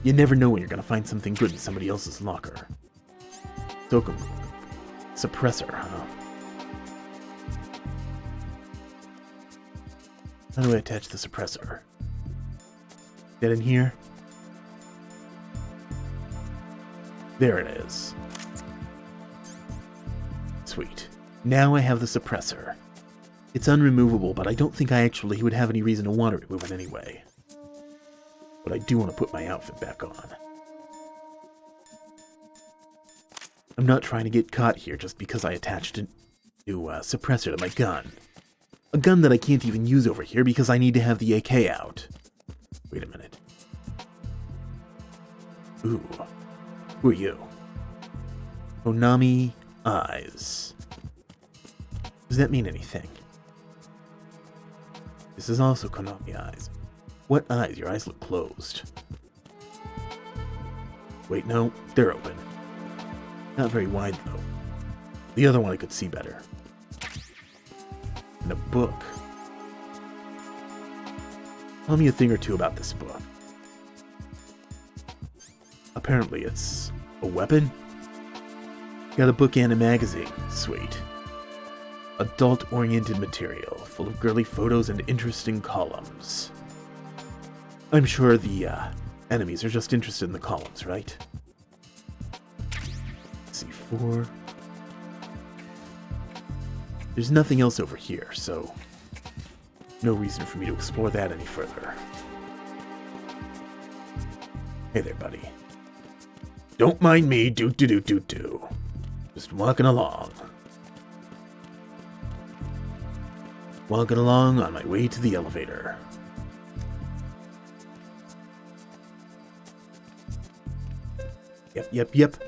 You never know when you're gonna find something good in somebody else's locker. Token suppressor, huh? How do I attach the suppressor? Get in here? There it is. Sweet. Now I have the suppressor. It's unremovable, but I don't think I actually would have any reason to want to remove it anyway. But I do want to put my outfit back on. I'm not trying to get caught here just because I attached a new suppressor to my gun. A gun that I can't even use over here because I need to have the AK out. Wait a minute. Ooh. Who are you? Konami Eyes. Does that mean anything? This is also Konami Eyes. What eyes? Your eyes look closed. Wait, no, they're open. Not very wide, though. The other one I could see better. And a book. Tell me a thing or two about this book. Apparently it's a weapon? Got a book and a magazine. Sweet. Adult-oriented material, full of girly photos and interesting columns. I'm sure the enemies are just interested in the columns, right? C4. There's nothing else over here, so no reason for me to explore that any further. Hey there, buddy. Don't mind me, do. Just walking along. Walking along on my way to the elevator. Yep.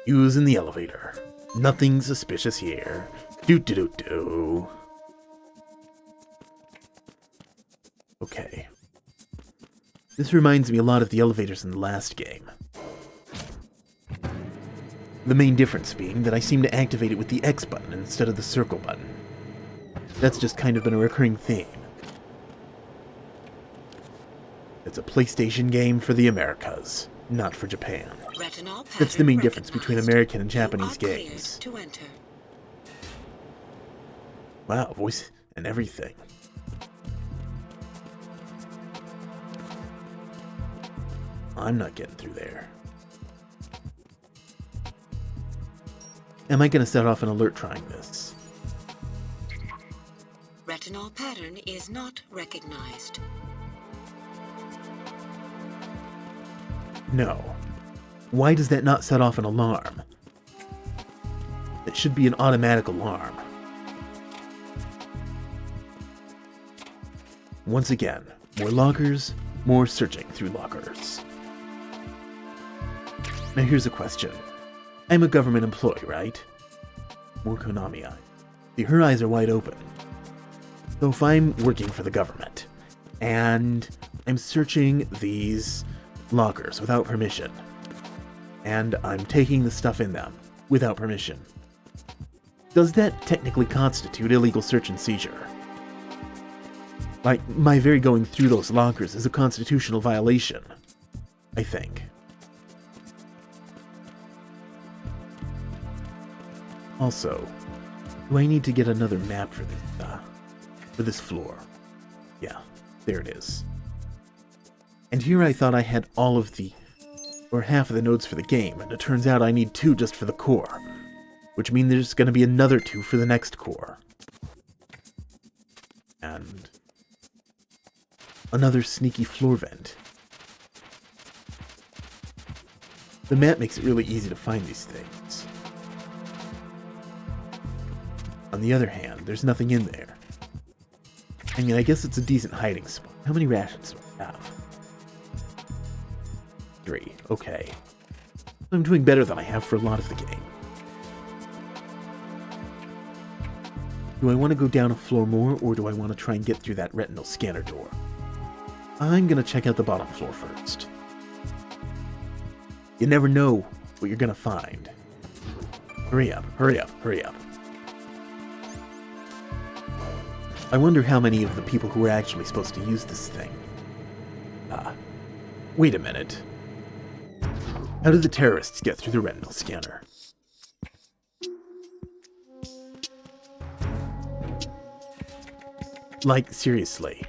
Using the elevator. Nothing suspicious here. Do. Okay. This reminds me a lot of the elevators in the last game. The main difference being that I seem to activate it with the X button instead of the circle button. That's just kind of been a recurring theme. It's a PlayStation game for the Americas, not for Japan. That's the main difference between American and Japanese games. Wow, voice and everything. I'm not getting through there. Am I going to set off an alert trying this? Retinol pattern is not recognized. No. Why does that not set off an alarm? It should be an automatic alarm. Once again, more lockers, more searching through lockers. Now here's a question. I'm a government employee, right? More Konami Eye. See, her eyes are wide open. So if I'm working for the government, and I'm searching these lockers without permission, and I'm taking the stuff in them without permission, does that technically constitute illegal search and seizure? Like, my very going through those lockers is a constitutional violation, I think. Also, do I need to get another map for this floor? Yeah, there it is. And here I thought I had all of the, or half of the nodes for the game, and it turns out I need 2 just for the core. which means there's going to be another 2 for the next core. And another sneaky floor vent. The map makes it really easy to find these things. On the other hand, there's nothing in there. I mean, I guess it's a decent hiding spot. How many rations do I have? 3. Okay. I'm doing better than I have for a lot of the game. Do I want to go down a floor more, or do I want to try and get through that retinal scanner door? I'm going to check out the bottom floor first. You never know what you're going to find. Hurry up, hurry up, hurry up. I wonder how many of the people who were actually supposed to use this thing. Wait a minute. How did the terrorists get through the retinal scanner? Like, seriously.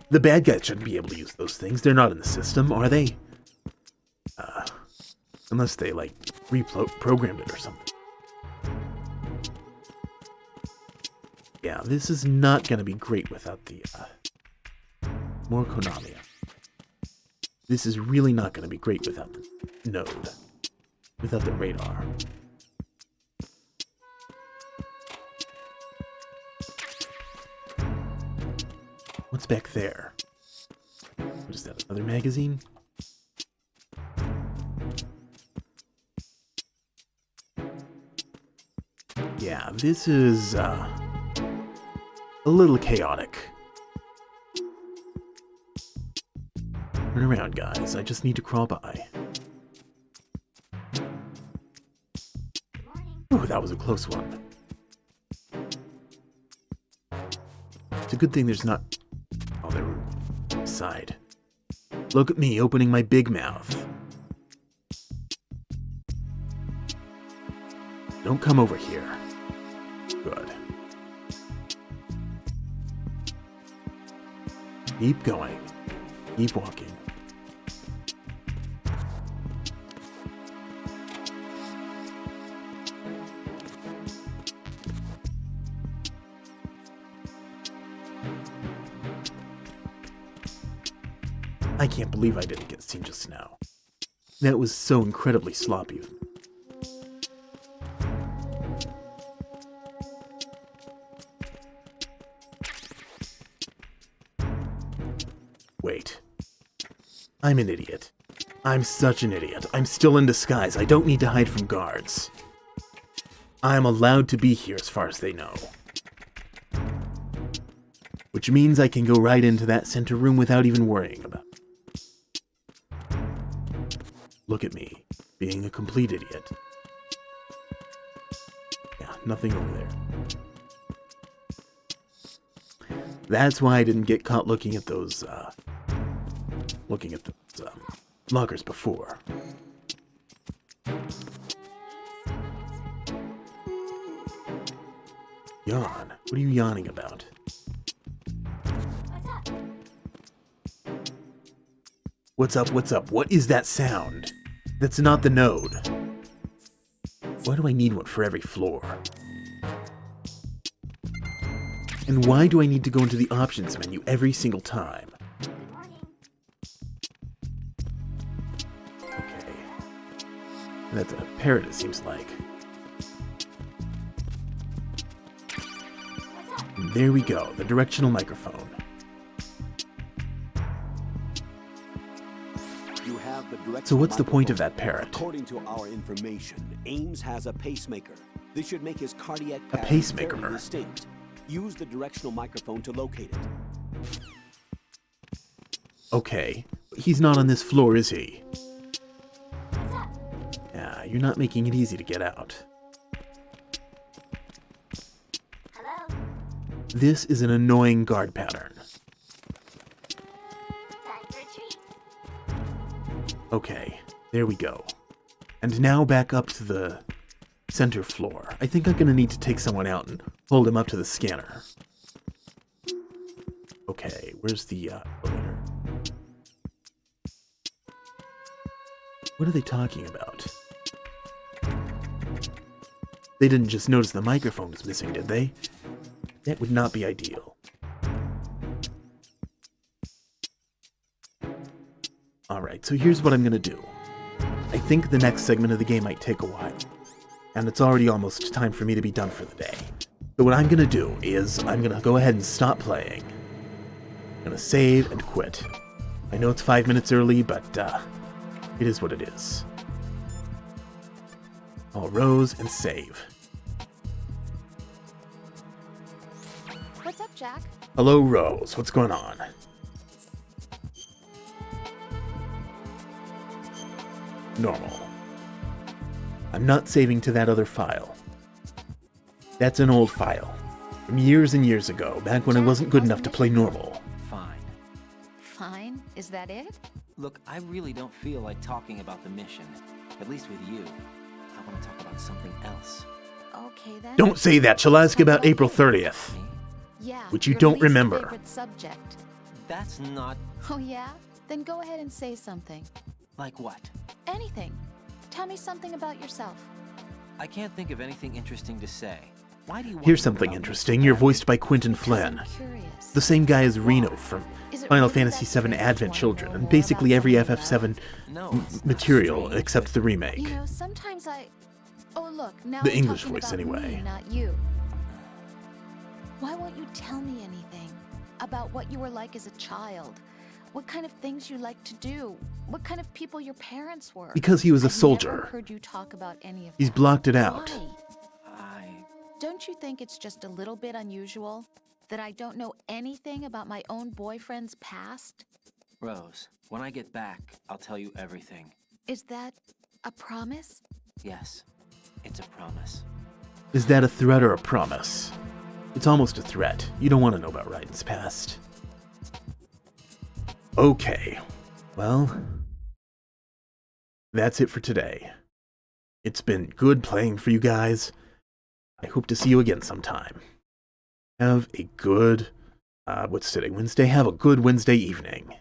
The bad guys shouldn't be able to use those things. They're not in the system, are they? Unless they, like, reprogrammed it or something. Yeah, this is not going to be great without the, more Konami. This is really not going to be great without the node. Without the radar. What's back there? What is that, another magazine? Yeah, this is, a little chaotic. Turn around, guys. I just need to crawl by. Ooh, that was a close one. It's a good thing there's not... Oh, they were inside. Look at me opening my big mouth. Don't come over here. Good. Keep going. Keep walking. I can't believe I didn't get seen just now. That was so incredibly sloppy of me. Wait. I'm an idiot. I'm such an idiot. I'm still in disguise. I don't need to hide from guards. I'm allowed to be here as far as they know. Which means I can go right into that center room without even worrying about it. Look at me, being a complete idiot. Yeah, nothing over there. That's why I didn't get caught looking at those, lockers before. Yawn? What are you yawning about? What's up, what's up? What is that sound? That's not the node. Why do I need one for every floor? And why do I need to go into the options menu every single time? Okay. That's a parrot, it seems like. And there we go, the directional microphone. So what's the point of that parrot? According to our information, Ames has a pacemaker. This should make his cardiac A pacemaker? very distinct. Use the directional microphone to locate it. Okay, he's not on this floor, is he? Yeah, you're not making it easy to get out. Hello? This is an annoying guard pattern. Time for a treat. Okay, there we go. And now back up to the center floor. I think I'm gonna need to take someone out and hold him up to the scanner. Okay, where's the elevator? What are they talking about? They didn't just notice the microphone was missing, did they? That would not be ideal. Alright, so here's what I'm gonna do. I think the next segment of the game might take a while. And it's already almost time for me to be done for the day. So what I'm gonna do is, I'm gonna go ahead and stop playing. I'm gonna save and quit. I know it's 5 minutes early, but, it is what it is. All Rose and save. What's up, Jack? Hello, Rose. What's going on? Normal. I'm not saving to that other file. That's an old file. From years and years ago, back when I wasn't good enough to play normal. Fine. Fine? Is that it? Look, I really don't feel like talking about the mission. At least with you. I want to talk about something else. Okay, then. Don't say that. She'll ask about April 30th. Yeah. Which you your don't least remember. favorite subject. That's not... Oh, yeah? Then go ahead and say something. Like what? Anything. Tell me something about yourself. I can't think of anything interesting to say. Why do you want Here's to know something about interesting. me? You're voiced by Quentin Flynn. The same guy as Reno from Final Fantasy VII Advent Children, and basically every FF7 material except the remake. You know, sometimes Oh, look, now The I'm English talking voice, about anyway. Me, not you. Why won't you tell me anything about what you were like as a child? What kind of things you liked to do? What kind of people your parents were? Because he was a I've soldier. never heard you talk about any of He's that. blocked it out. Why? Don't you think it's just a little bit unusual that I don't know anything about my own boyfriend's past? Rose, when I get back, I'll tell you everything. Is that a promise? Yes, it's a promise. Is that a threat or a promise? It's almost a threat. You don't want to know about Raiden's past. Okay. Well, that's it for today. It's been good playing for you guys. I hope to see you again sometime. Have a good, what's today, Wednesday? Have a good Wednesday evening.